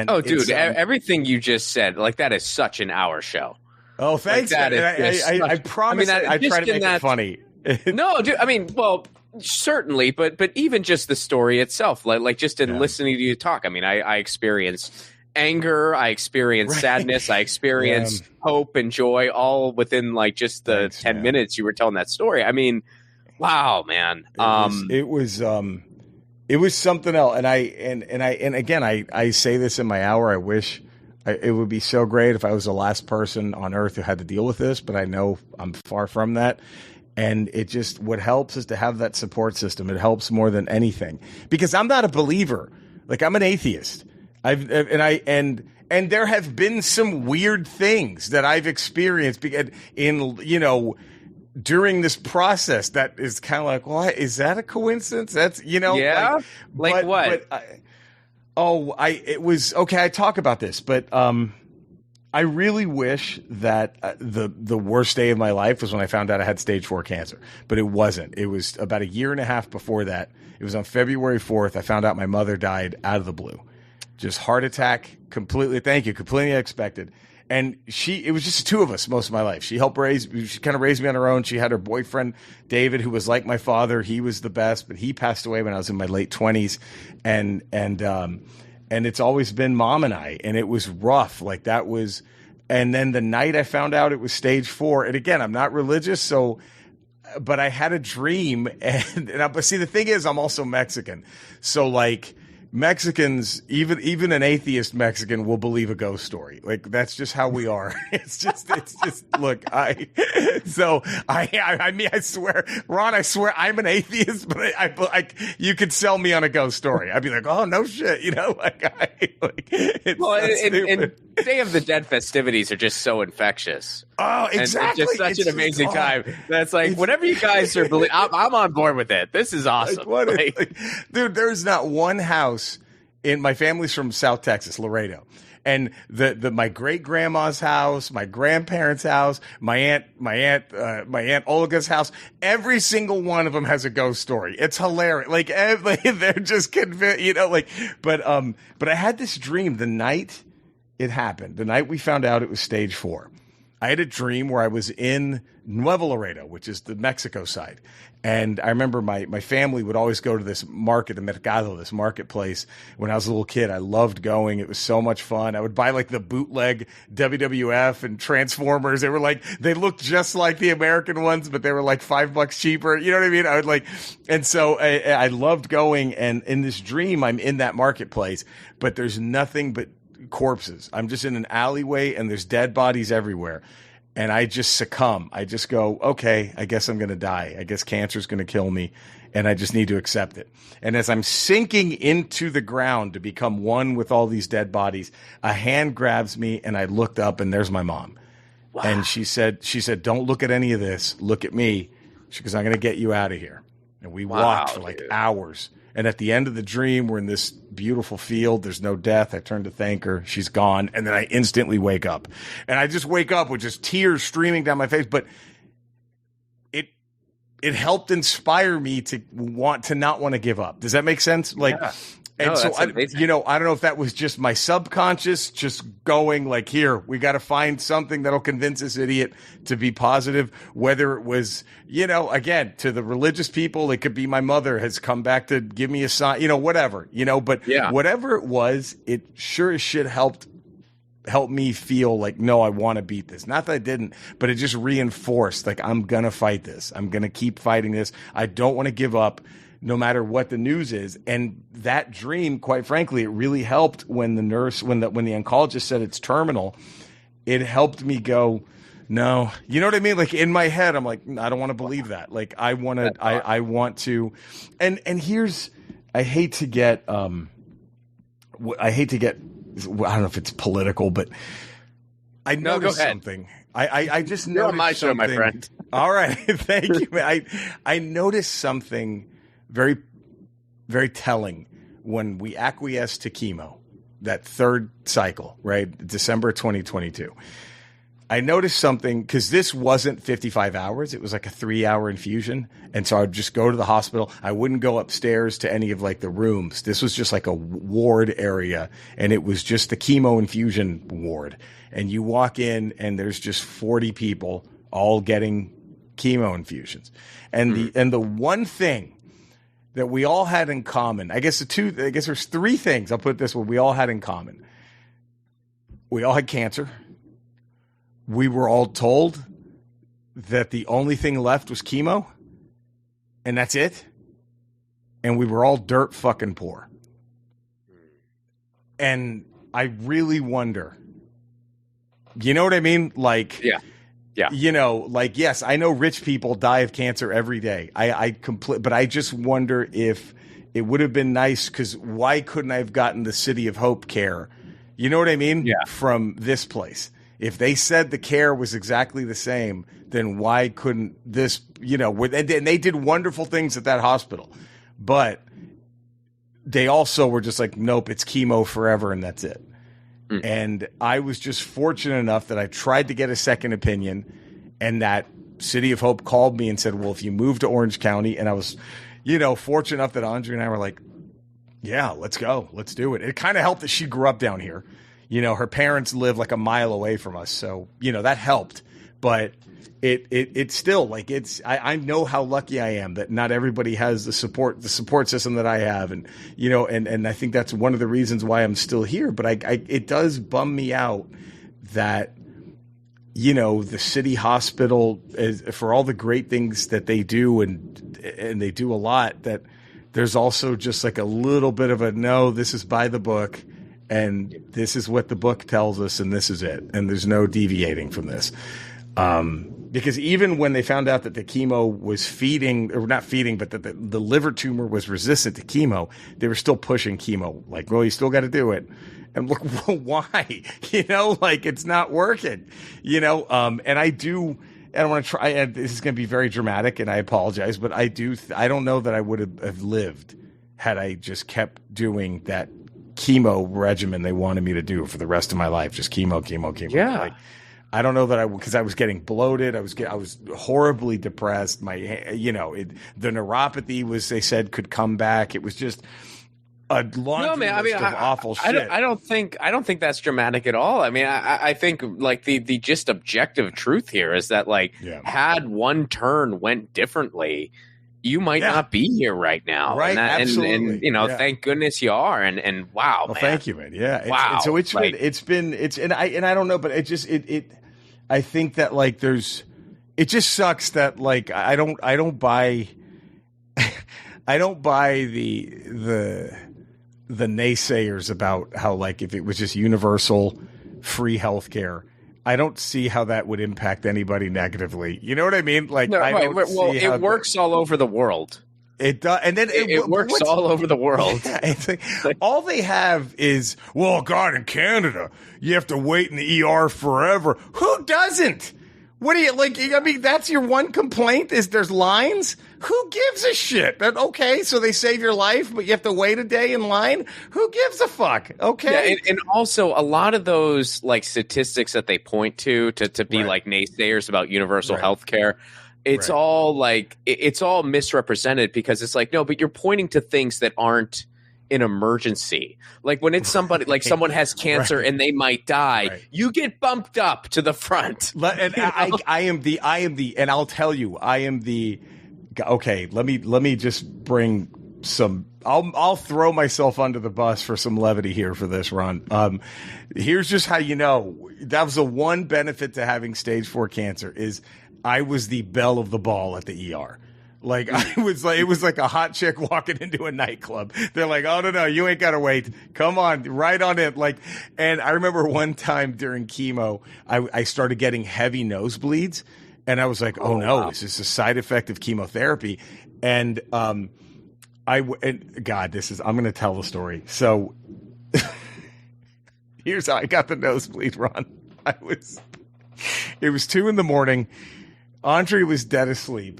oh, dude, everything you just said, like, that is such an hour show. Oh, thanks. Like, I promise. I try to make it funny. No, dude. I mean, well, certainly, but even just the story itself, like just in listening to you talk. I mean, I experience anger, I experience sadness, I experience hope and joy, all within like just the 10 minutes you were telling that story. I mean, wow, man. It was something else, and I say this in my hour. I wish. It would be so great if I was the last person on earth who had to deal with this, but I know I'm far from that. And it just, what helps is to have that support system. It helps more than anything because I'm not a believer. Like, I'm an atheist. And there have been some weird things that I've experienced in, during this process that is kind of like, well, is that a coincidence? That's, like what? It was okay. I talk about this, but I really wish that the worst day of my life was when I found out I had stage 4 cancer, but it wasn't. It was about a year and a half before that. It was on February 4th. I found out my mother died out of the blue, just heart attack, completely. Thank you, completely unexpected. And it was just the two of us most of my life. She kind of raised me on her own. She had her boyfriend, David, who was like my father. He was the best, but he passed away when I was in my late 20s. And it's always been Mom and I, and it was rough. Like that was, and then the night I found out it was stage 4, and again, I'm not religious, but I had a dream, but see, the thing is, I'm also Mexican. So like, Mexicans, even an atheist Mexican will believe a ghost story. Like that's just how we are. It's just look, I mean, I swear, Ron, I swear I'm an atheist, but I you could sell me on a ghost story. I'd be like, oh, no shit. And Day of the Dead festivities are just so infectious. Oh, exactly. And it's just such an amazing time. That's like, whatever you guys are believing, I'm on board with it. This is awesome. Dude, there's not one house in my family's from South Texas, Laredo. And my great grandma's house, my grandparents' house, my aunt Olga's house, every single one of them has a ghost story. It's hilarious. Like they're just convinced, but I had this dream the night it happened, the night we found out it was stage 4. I had a dream where I was in Nuevo Laredo, which is the Mexico side. And I remember my family would always go to this market, the Mercado, this marketplace. When I was a little kid, I loved going. It was so much fun. I would buy like the bootleg WWF and Transformers. They looked just like the American ones, but they were like $5 cheaper. You know what I mean? I would and so I loved going. And in this dream, I'm in that marketplace, but there's nothing but corpses. I'm just in an alleyway and there's dead bodies everywhere. And I just succumb. I just go, okay, I guess I'm going to die. I guess cancer's going to kill me, and I just need to accept it. And as I'm sinking into the ground to become one with all these dead bodies, a hand grabs me, and I looked up, and there's my mom. Wow. And she said, don't look at any of this. Look at me. She goes, I'm going to get you out of here. And we walked for like hours. And at the end of the dream, we're in this beautiful field. There's no death. I turn to thank her. She's gone. And then I instantly wake up. And I just wake up with just tears streaming down my face. But it helped inspire me to not want to give up. Does that make sense? And so I don't know if that was just my subconscious just going like, here, we got to find something that'll convince this idiot to be positive. Whether it was, again, to the religious people, it could be my mother has come back to give me a sign, whatever, but whatever it was, it sure as shit helped me feel like, no, I want to beat this. Not that I didn't, but it just reinforced, like, I'm going to fight this. I'm going to keep fighting this. I don't want to give up, no matter what the news is. And that dream, quite frankly, it really helped when the oncologist said it's terminal. It helped me go, no, you know what I mean? Like in my head, I'm like, I don't want to believe that. Like I want to, and here's, I hate to get, I don't know if it's political, but I noticed something. I just noticed on my something. Show, my friend. All right. Thank you, man. I noticed something very, very telling when we acquiesced to chemo, that third cycle, right? December 2022. I noticed something because this wasn't 55 hours. It was like a 3-hour infusion. And so I'd just go to the hospital. I wouldn't go upstairs to any of like the rooms. This was just like a ward area. And it was just the chemo infusion ward. And you walk in and there's just 40 people all getting chemo infusions. And the one thing that we all had in common, I guess there's 3 things, I'll put it this way, we all had in common. We all had cancer. We were all told that the only thing left was chemo, and that's it. And we were all dirt fucking poor. And I really wonder, you know what I mean? Like, yeah. Yes, I know rich people die of cancer every day. But I just wonder if it would have been nice, because why couldn't I have gotten the City of Hope care? You know what I mean? Yeah. From this place. If they said the care was exactly the same, then why couldn't this, and they did wonderful things at that hospital, but they also were just like, nope, it's chemo forever and that's it. And I was just fortunate enough that I tried to get a second opinion, and that City of Hope called me and said, well, if you move to Orange County, and I was, fortunate enough that Andre and I were like, yeah, let's go. Let's do it. It kind of helped that she grew up down here. Her parents live like a mile away from us, so that helped. But it's still like I know how lucky I am that not everybody has the support system that I have, and and I think that's one of the reasons why I'm still here. But it does bum me out that the city hospital for all the great things that they do, and they do a lot, that there's also just like a little bit of a no, this is by the book, and this is what the book tells us, and this is it, and there's no deviating from this. Because even when they found out that the chemo was not feeding, but that the liver tumor was resistant to chemo, they were still pushing chemo. Like, well, you still got to do it. And look, why? It's not working. And I don't want to try. And this is going to be very dramatic, and I apologize, but I don't know that I would have lived had I just kept doing that chemo regimen they wanted me to do for the rest of my life. Just chemo. Yeah. I don't know that because I was getting bloated. I was horribly depressed. The neuropathy they said could come back. It was just a laundry list of awful shit. I don't think that's dramatic at all. I mean, I think like the just objective truth here is that had one turn went differently, you might not be here right now. Right. Absolutely. And thank goodness you are. And wow, well, man. Thank you, man. Yeah. Wow. So I don't know, but I think that it just sucks that I don't buy the naysayers about how if it was just universal free healthcare, I don't see how that would impact anybody negatively. You know what I mean? It works all over the world. It does, and then it works all over the world. Yeah, all they have is, well, God, in Canada, you have to wait in the ER forever. Who doesn't? What do you like? I mean, that's your one complaint is there's lines. Who gives a shit? Okay, so they save your life, but you have to wait a day in line. Who gives a fuck? Okay, yeah, and also a lot of those statistics that they point to be naysayers about universal health care. It's all it's all misrepresented because it's no, but you're pointing to things that aren't an emergency. Like when it's somebody someone has cancer and they might die, you get bumped up to the front. And I am the, and I'll tell you, I am the. Okay, let me just bring some. I'll throw myself under the bus for some levity here for this, Ron. Here's just how that was the one benefit to having stage 4 cancer is I was the belle of the ball at the ER. It was like a hot chick walking into a nightclub. They're like, oh, no, you ain't got to wait. Come on, right on it. And I remember one time during chemo, I started getting heavy nosebleeds. And I was like, oh no, wow. Is this a side effect of chemotherapy? And I'm going to tell the story. So here's how I got the nosebleed, Ron. It was 2 a.m. Andre was dead asleep.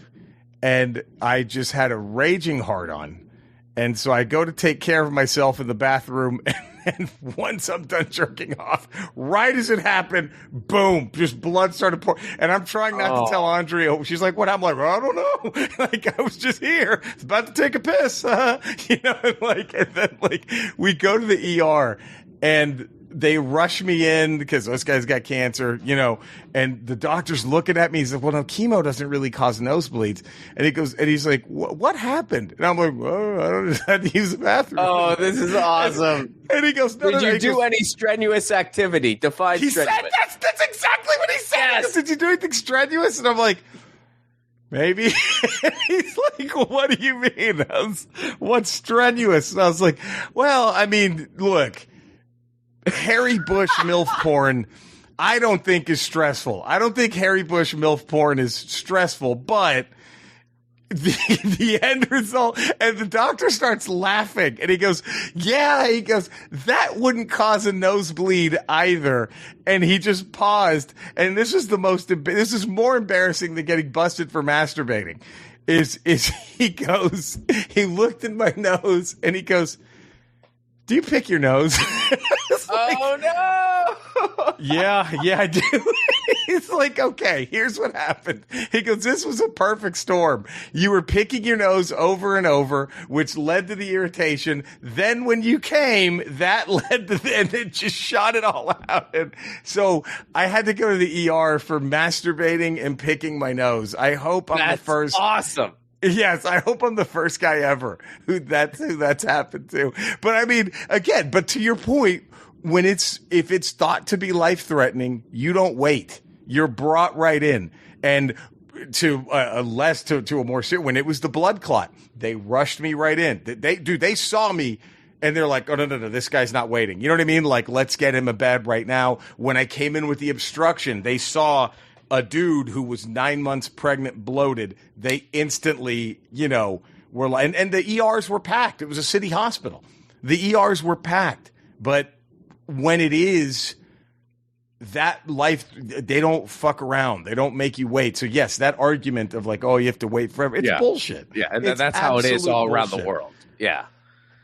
And I just had a raging heart on. And so I go to take care of myself in the bathroom. And once I'm done jerking off, right as it happened, boom, just blood started pouring. And I'm trying not to tell Andrea. She's like, what? I'm like, I don't know. I was just here. It's about to take a piss. And then we go to the ER and they rush me in because those guys got cancer, and the doctor's looking at me. He's like, well, no, chemo doesn't really cause nosebleeds. And he's like, what happened? And I'm like, well, I don't know. I had to use the bathroom. Oh, this is awesome. And he goes, did you do any strenuous activity? Define strenuous. He said that's exactly what he said. Yes. Did you do anything strenuous? And I'm like, maybe. He's like, what do you mean? What's strenuous? And I was like, well, I mean, look, Harry Bush MILF porn, I don't think is stressful. I don't think Harry Bush MILF porn is stressful, but the end result, and the doctor starts laughing, and he goes, that wouldn't cause a nosebleed either. And he just paused, and this is more embarrassing than getting busted for masturbating. He looked in my nose, and he goes, do you pick your nose? Oh no! Yeah, I do. It's like, okay, here's what happened. He goes, this was a perfect storm. You were picking your nose over and over, which led to the irritation. Then when you came, that led to and it just shot it all out. And so I had to go to the ER for masturbating and picking my nose. I hope I'm the first. Awesome. Yes, I hope I'm the first guy ever who that's happened to. But I mean, again, but to your point, if it's thought to be life-threatening, you don't wait. You're brought right in. And to a more serious, when it was the blood clot, they rushed me right in. They saw me and they're like, oh, no, this guy's not waiting. You know what I mean? Like, let's get him a bed right now. When I came in with the obstruction, they saw a dude who was 9 months pregnant, bloated. They instantly, were like, and the ERs were packed. It was a city hospital. The ERs were packed. But when it is that life, they don't fuck around. They don't make you wait. So yes, that argument of like, oh, you have to wait forever. It's bullshit. Yeah. And that's how it is all around the world. Yeah.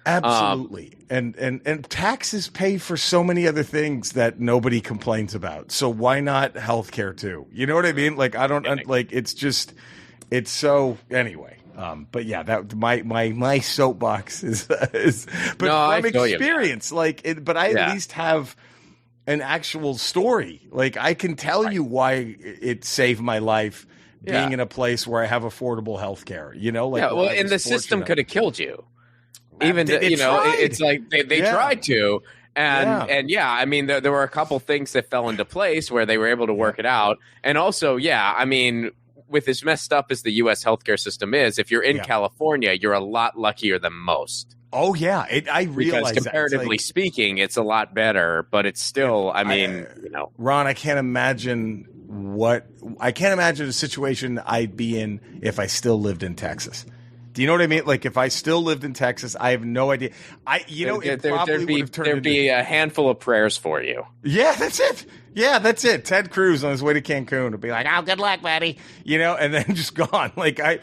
Absolutely. And taxes pay for so many other things that nobody complains about. So why not healthcare too? You know what I mean? Like, I don't like, it's so anyway. But yeah, that my soapbox is but from experience, but I at least have an actual story. Like, I can tell you why it saved my life being in a place where I have affordable healthcare, and the system could have killed you. Even it's like they tried to, and I mean there were a couple things that fell into place where they were able to work it out, and also I mean, with as messed up as the U.S. healthcare system is, if you're in California, you're a lot luckier than most. Oh yeah, I realize because comparatively speaking, it's a lot better, but it's still, Ron, I can't imagine a situation I'd be in if I still lived in Texas. Do you know what I mean? Like, if I still lived in Texas, I have no idea. There'd be a handful of prayers for you. Yeah, that's it. Yeah, that's it. Ted Cruz on his way to Cancun would be like, "Oh, good luck, buddy," and then just gone. Like, I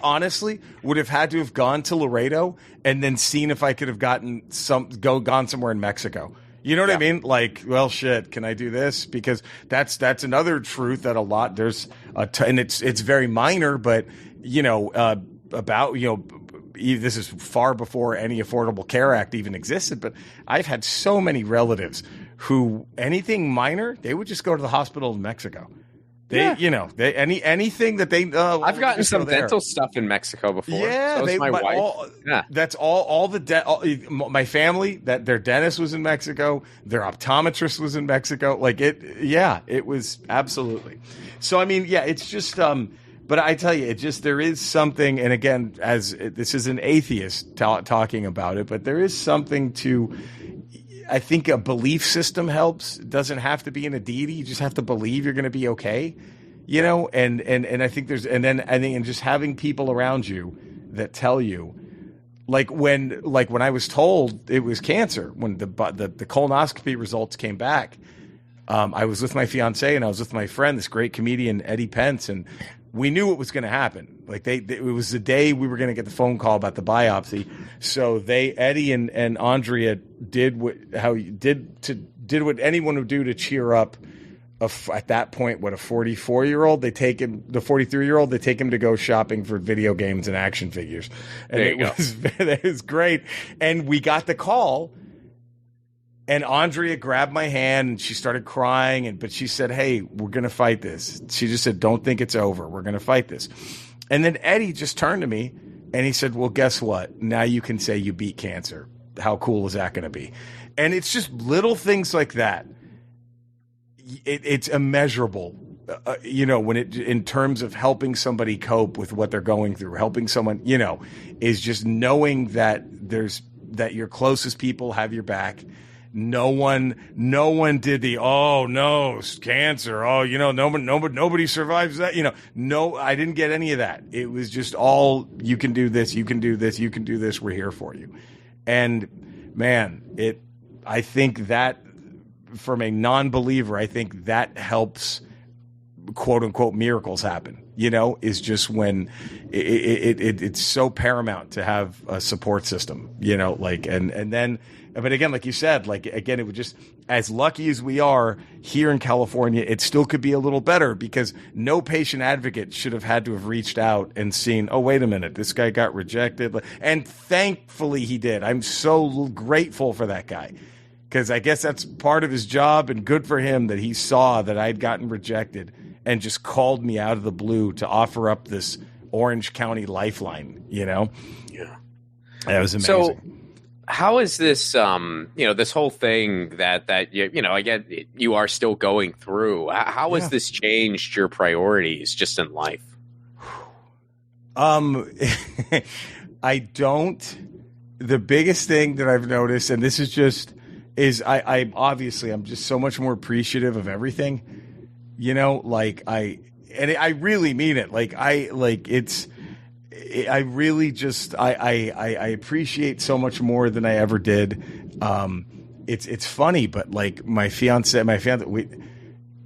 honestly would have had to have gone to Laredo and then seen if I could have gone somewhere in Mexico. You know what I mean? Like, well, shit, can I do this? Because that's another truth that there's and it's very minor, but this is far before any Affordable Care Act even existed, but I've had so many relatives who anything minor, they would just go to the hospital in Mexico. Anything that they I've gotten some dental stuff in Mexico before. Yeah, so my wife. That's all my family, that their dentist was in Mexico, their optometrist was in Mexico. Like it was absolutely. So I mean, it's just but I tell you, there is something, and again, as this is an atheist talking about it, but there is something to, I think a belief system helps. It doesn't have to be in a deity. You just have to believe you're going to be okay, and I think and just having people around you that tell you, like when I was told it was cancer, when the colonoscopy results came back, I was with my fiance and I was with my friend, this great comedian, Eddie Pence, and we knew what was going to happen. Like it was the day we were going to get the phone call about the biopsy. So Eddie and Andrea did what anyone would do to cheer up. At that point, a 44-year-old, the 43-year-old, they take him to go shopping for video games and action figures. And it was great. And we got the call. And Andrea grabbed my hand and she started crying. But she said, "Hey, we're going to fight this." She just said, "Don't think it's over. We're going to fight this." And then Eddie just turned to me and he said, "Well, guess what? Now you can say you beat cancer. How cool is that going to be?" And it's just little things like that. It's immeasurable, when in terms of helping somebody cope with what they're going through, helping someone, is just knowing that that your closest people have your back. No one did the, "Oh no, it's cancer. Oh, nobody survives that." No, I didn't get any of that. It was just all, "You can do this. You can do this. You can do this. We're here for you." And man, I think that from a non-believer, I think that helps, quote unquote, miracles happen. is just when it's so paramount to have a support system, and then, but again, like you said, like, again, it would just, as lucky as we are here in California, it still could be a little better because no patient advocate should have had to have reached out and seen, oh, wait a minute, this guy got rejected. And thankfully he did. I'm so grateful for that guy because I guess that's part of his job, and good for him that he saw that I'd gotten rejected and just called me out of the blue to offer up this Orange County lifeline, Yeah. That was amazing. So how is this, this whole thing that I get you are still going through? How has this changed your priorities just in life? The biggest thing that I've noticed, and this is just, I'm just so much more appreciative of everything, I really mean it. I really just I appreciate so much more than I ever did. It's funny, but like my fiance,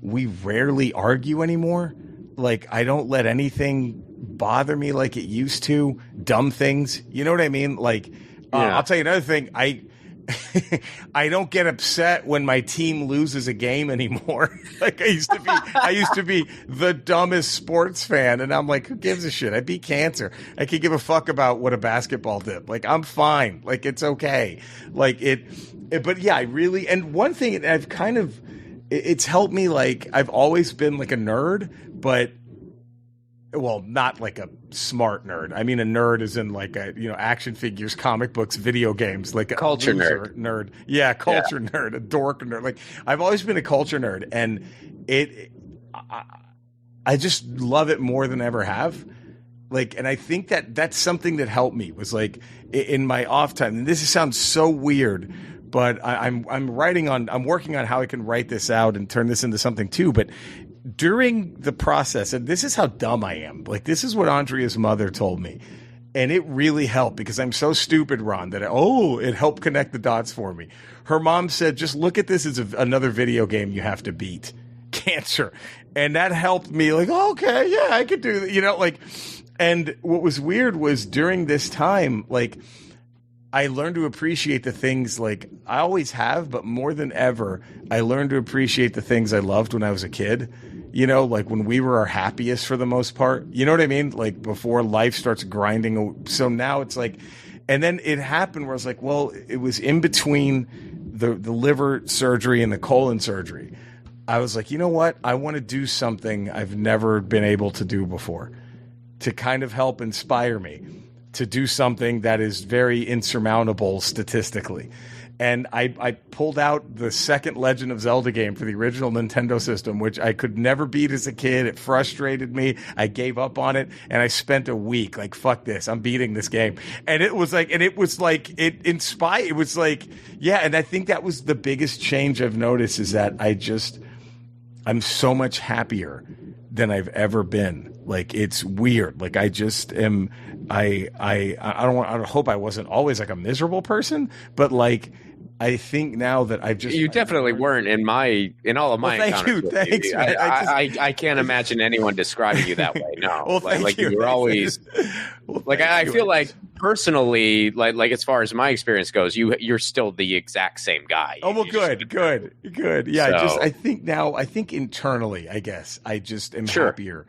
we rarely argue anymore. Like, I don't let anything bother me like it used to. Dumb things, you know what I mean? Like, I'll tell you another thing. I don't get upset when my team loses a game anymore. Like, I used to be the dumbest sports fan, and I'm like, who gives a shit? I beat cancer. I could give a fuck about what a basketball did. Like, I'm fine. Like, it's okay. Like, but yeah, I really, and one thing I've kind of, it's helped me. Like, I've always been like a nerd, but, well, not like a smart nerd. I mean, a nerd is in like action figures, comic books, video games, like a culture nerd. Yeah, culture nerd, a dork nerd. Like, I've always been a culture nerd, and I just love it more than I ever have. Like, and I think that's something that helped me was like in my off time. And this sounds so weird, but I'm working on how I can write this out and turn this into something too. But during the process, and this is how dumb I am, like, this is what Andrea's mother told me, and it really helped because I'm so stupid, Ron, that it helped connect the dots for me. Her mom said, just look at this as another video game you have to beat, cancer. And that helped me, like, okay, yeah, I could do that, and what was weird was during this time, like, I learned to appreciate the things, like, I always have, but more than ever, I learned to appreciate the things I loved when I was a kid. Like when we were our happiest for the most part. You know what I mean? Like, before life starts grinding. So now it's like, and then it happened where I was like, well, it was in between the liver surgery and the colon surgery. I was like, you know what? I want to do something I've never been able to do before to kind of help inspire me to do something that is very insurmountable statistically. And I pulled out the second Legend of Zelda game for the original Nintendo system, which I could never beat as a kid. It frustrated me. I gave up on it, and I spent a week like, fuck this, I'm beating this game. And it was like, it inspired. It was like, yeah. And I think that was the biggest change I've noticed is that I'm so much happier than I've ever been. Like, it's weird. Like, I just am. I hope I wasn't always like a miserable person, but like, I think now that you definitely weren't in all of my encounters. Thanks, man. I can't imagine anyone describing you that way. No, well, thank you. You're always I feel like personally, like as far as my experience goes, you're still the exact same guy. Oh, well, good. Yeah, so, I think internally, I guess I just am happier.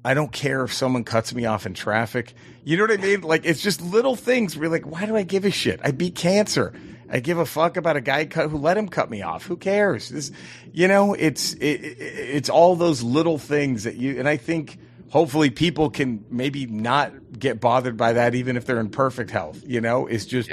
I don't care if someone cuts me off in traffic. You know what I mean? Like, it's just little things where you're like, why do I give a shit? I beat cancer. I give a fuck about a guy who let him cut me off. Who cares? It's all those little things and I think hopefully people can maybe not get bothered by that even if they're in perfect health. It's just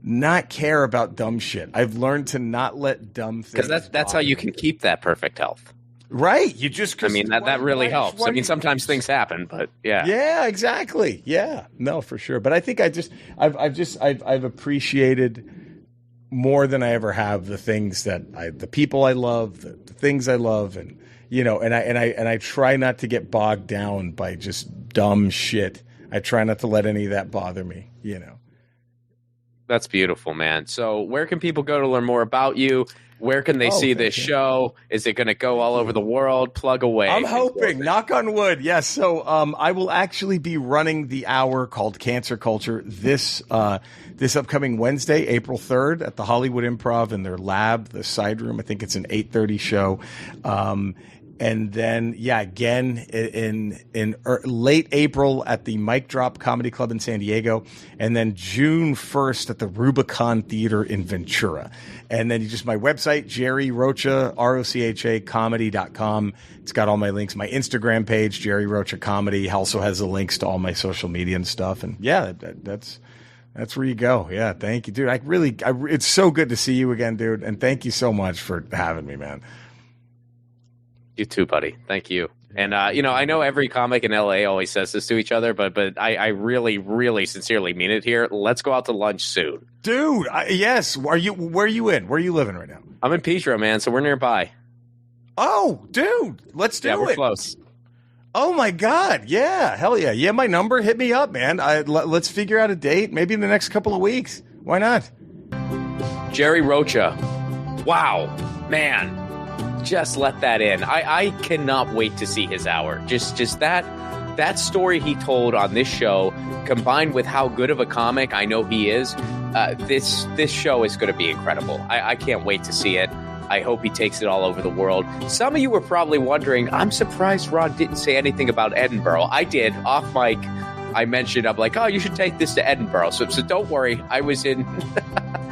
not care about dumb shit. I've learned to not let dumb things. Because that's how you can keep that perfect health. Right. You just, that really helps. I mean, sometimes things happen, but yeah. Yeah, exactly. Yeah, no, for sure. But I think I've appreciated more than I ever have the things the people I love, the things I love. And, and I try not to get bogged down by just dumb shit. I try not to let any of that bother me, That's beautiful, man. So where can people go to learn more about you? Where can they see this show? Is it going to go all over the world? Plug away. I'm hoping. Knock on wood. Yes. So I will actually be running the hour called Cancer Culture this upcoming Wednesday, April 3rd, at the Hollywood Improv in their lab, the side room. I think it's an 8:30 show. And then, again in late April at the Mic Drop Comedy Club in San Diego, and then June 1st at the Rubicon Theater in Ventura. And then just my website, Jerry Rocha, ROCHA comedy.com. It's got all my links. My Instagram page, Jerry Rocha Comedy, also has the links to all my social media and stuff. And that's where you go. Yeah, thank you, dude. It's so good to see you again, dude. And thank you so much for having me, man. You too, buddy. Thank you. And, I know every comic in LA always says this to each other, but I really, really sincerely mean it here. Let's go out to lunch soon. Dude, yes. Where are you in? Where are you living right now? I'm in Pedro, man, so we're nearby. Oh, dude. Let's do it. Yeah, we're close. Oh, my God. Yeah. Hell yeah. Yeah, my number. Hit me up, man. Let's figure out a date maybe in the next couple of weeks. Why not? Jerry Rocha. Wow. Man. Just let that in. I cannot wait to see his hour. Just that story he told on this show, combined with how good of a comic I know he is, this show is going to be incredible. I can't wait to see it. I hope he takes it all over the world. Some of you were probably wondering, I'm surprised Ron didn't say anything about Edinburgh. I did. Off mic, I mentioned, I'm like, oh, you should take this to Edinburgh. So don't worry. I was in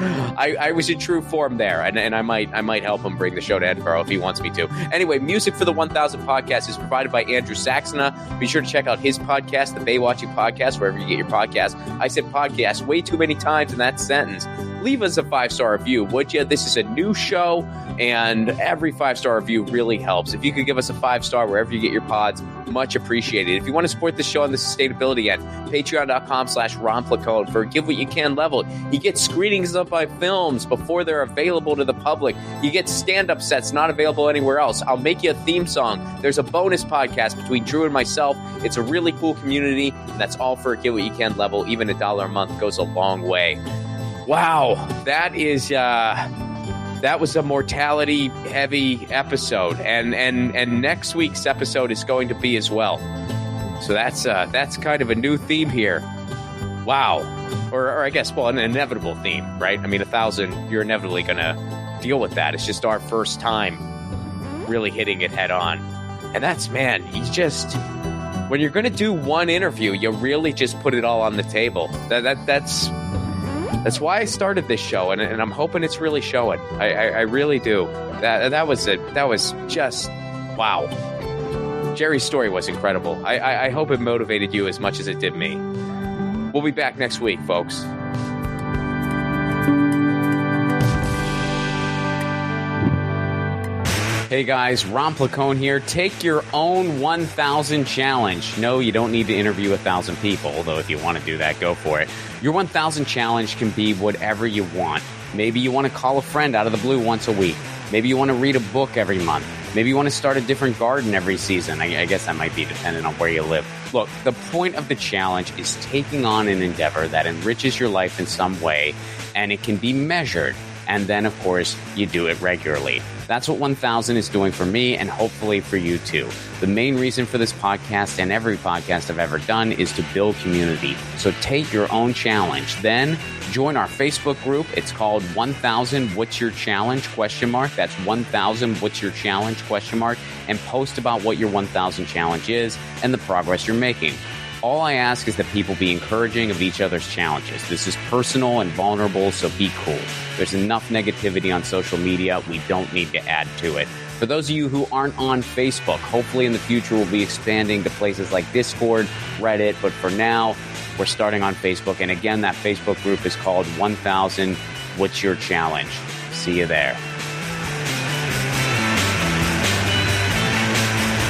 I was in true form there, and I might help him bring the show to Edinburgh if he wants me to. Anyway, music for the 1000 podcast is provided by Andrew Saxena. Be sure to check out his podcast, the Baywatching Podcast, wherever you get your podcast. I said podcast way too many times in that sentence. Leave us a 5-star review, would you? This is a new show, and every 5-star review really helps. If you could give us a 5-star wherever you get your pods, much appreciated. If you want to support the show on the sustainability end, patreon.com/Ron Placone for Give What You Can level. You get screenings of my films before they're available to the public. You get stand-up sets not available anywhere else. I'll make you a theme song. There's a bonus podcast between Drew and myself. It's a really cool community, and that's all for a Give What You Can level. Even $1 a month goes a long way. Wow, that was a mortality-heavy episode, and next week's episode is going to be as well. So that's kind of a new theme here. Wow, or I guess, well, an inevitable theme, right? I mean, 1,000, you're inevitably going to deal with that. It's just our first time really hitting it head on, and that's, man, when you're going to do one interview, you really just put it all on the table. That's why I started this show, and I'm hoping it's really showing. I really do. That was just wow. Jerry's story was incredible. I hope it motivated you as much as it did me. We'll be back next week, folks. Hey guys, Ron Placone here. Take your own 1,000 challenge. No, you don't need to interview 1,000 people, although if you want to do that, go for it. Your 1,000 challenge can be whatever you want. Maybe you want to call a friend out of the blue once a week. Maybe you want to read a book every month. Maybe you want to start a different garden every season. I guess that might be dependent on where you live. Look, the point of the challenge is taking on an endeavor that enriches your life in some way, and it can be measured. And then, of course, you do it regularly. That's what 1,000 is doing for me, and hopefully for you too. The main reason for this podcast and every podcast I've ever done is to build community. So take your own challenge. Then join our Facebook group. It's called 1,000 What's Your Challenge? ? That's 1,000 What's Your Challenge ? And post about what your 1,000 challenge is and the progress you're making. All I ask is that people be encouraging of each other's challenges. This is personal and vulnerable, so be cool. There's enough negativity on social media. We don't need to add to it. For those of you who aren't on Facebook, hopefully in the future we'll be expanding to places like Discord, Reddit, but for now, we're starting on Facebook. And again, that Facebook group is called 1,000 What's Your Challenge? See you there.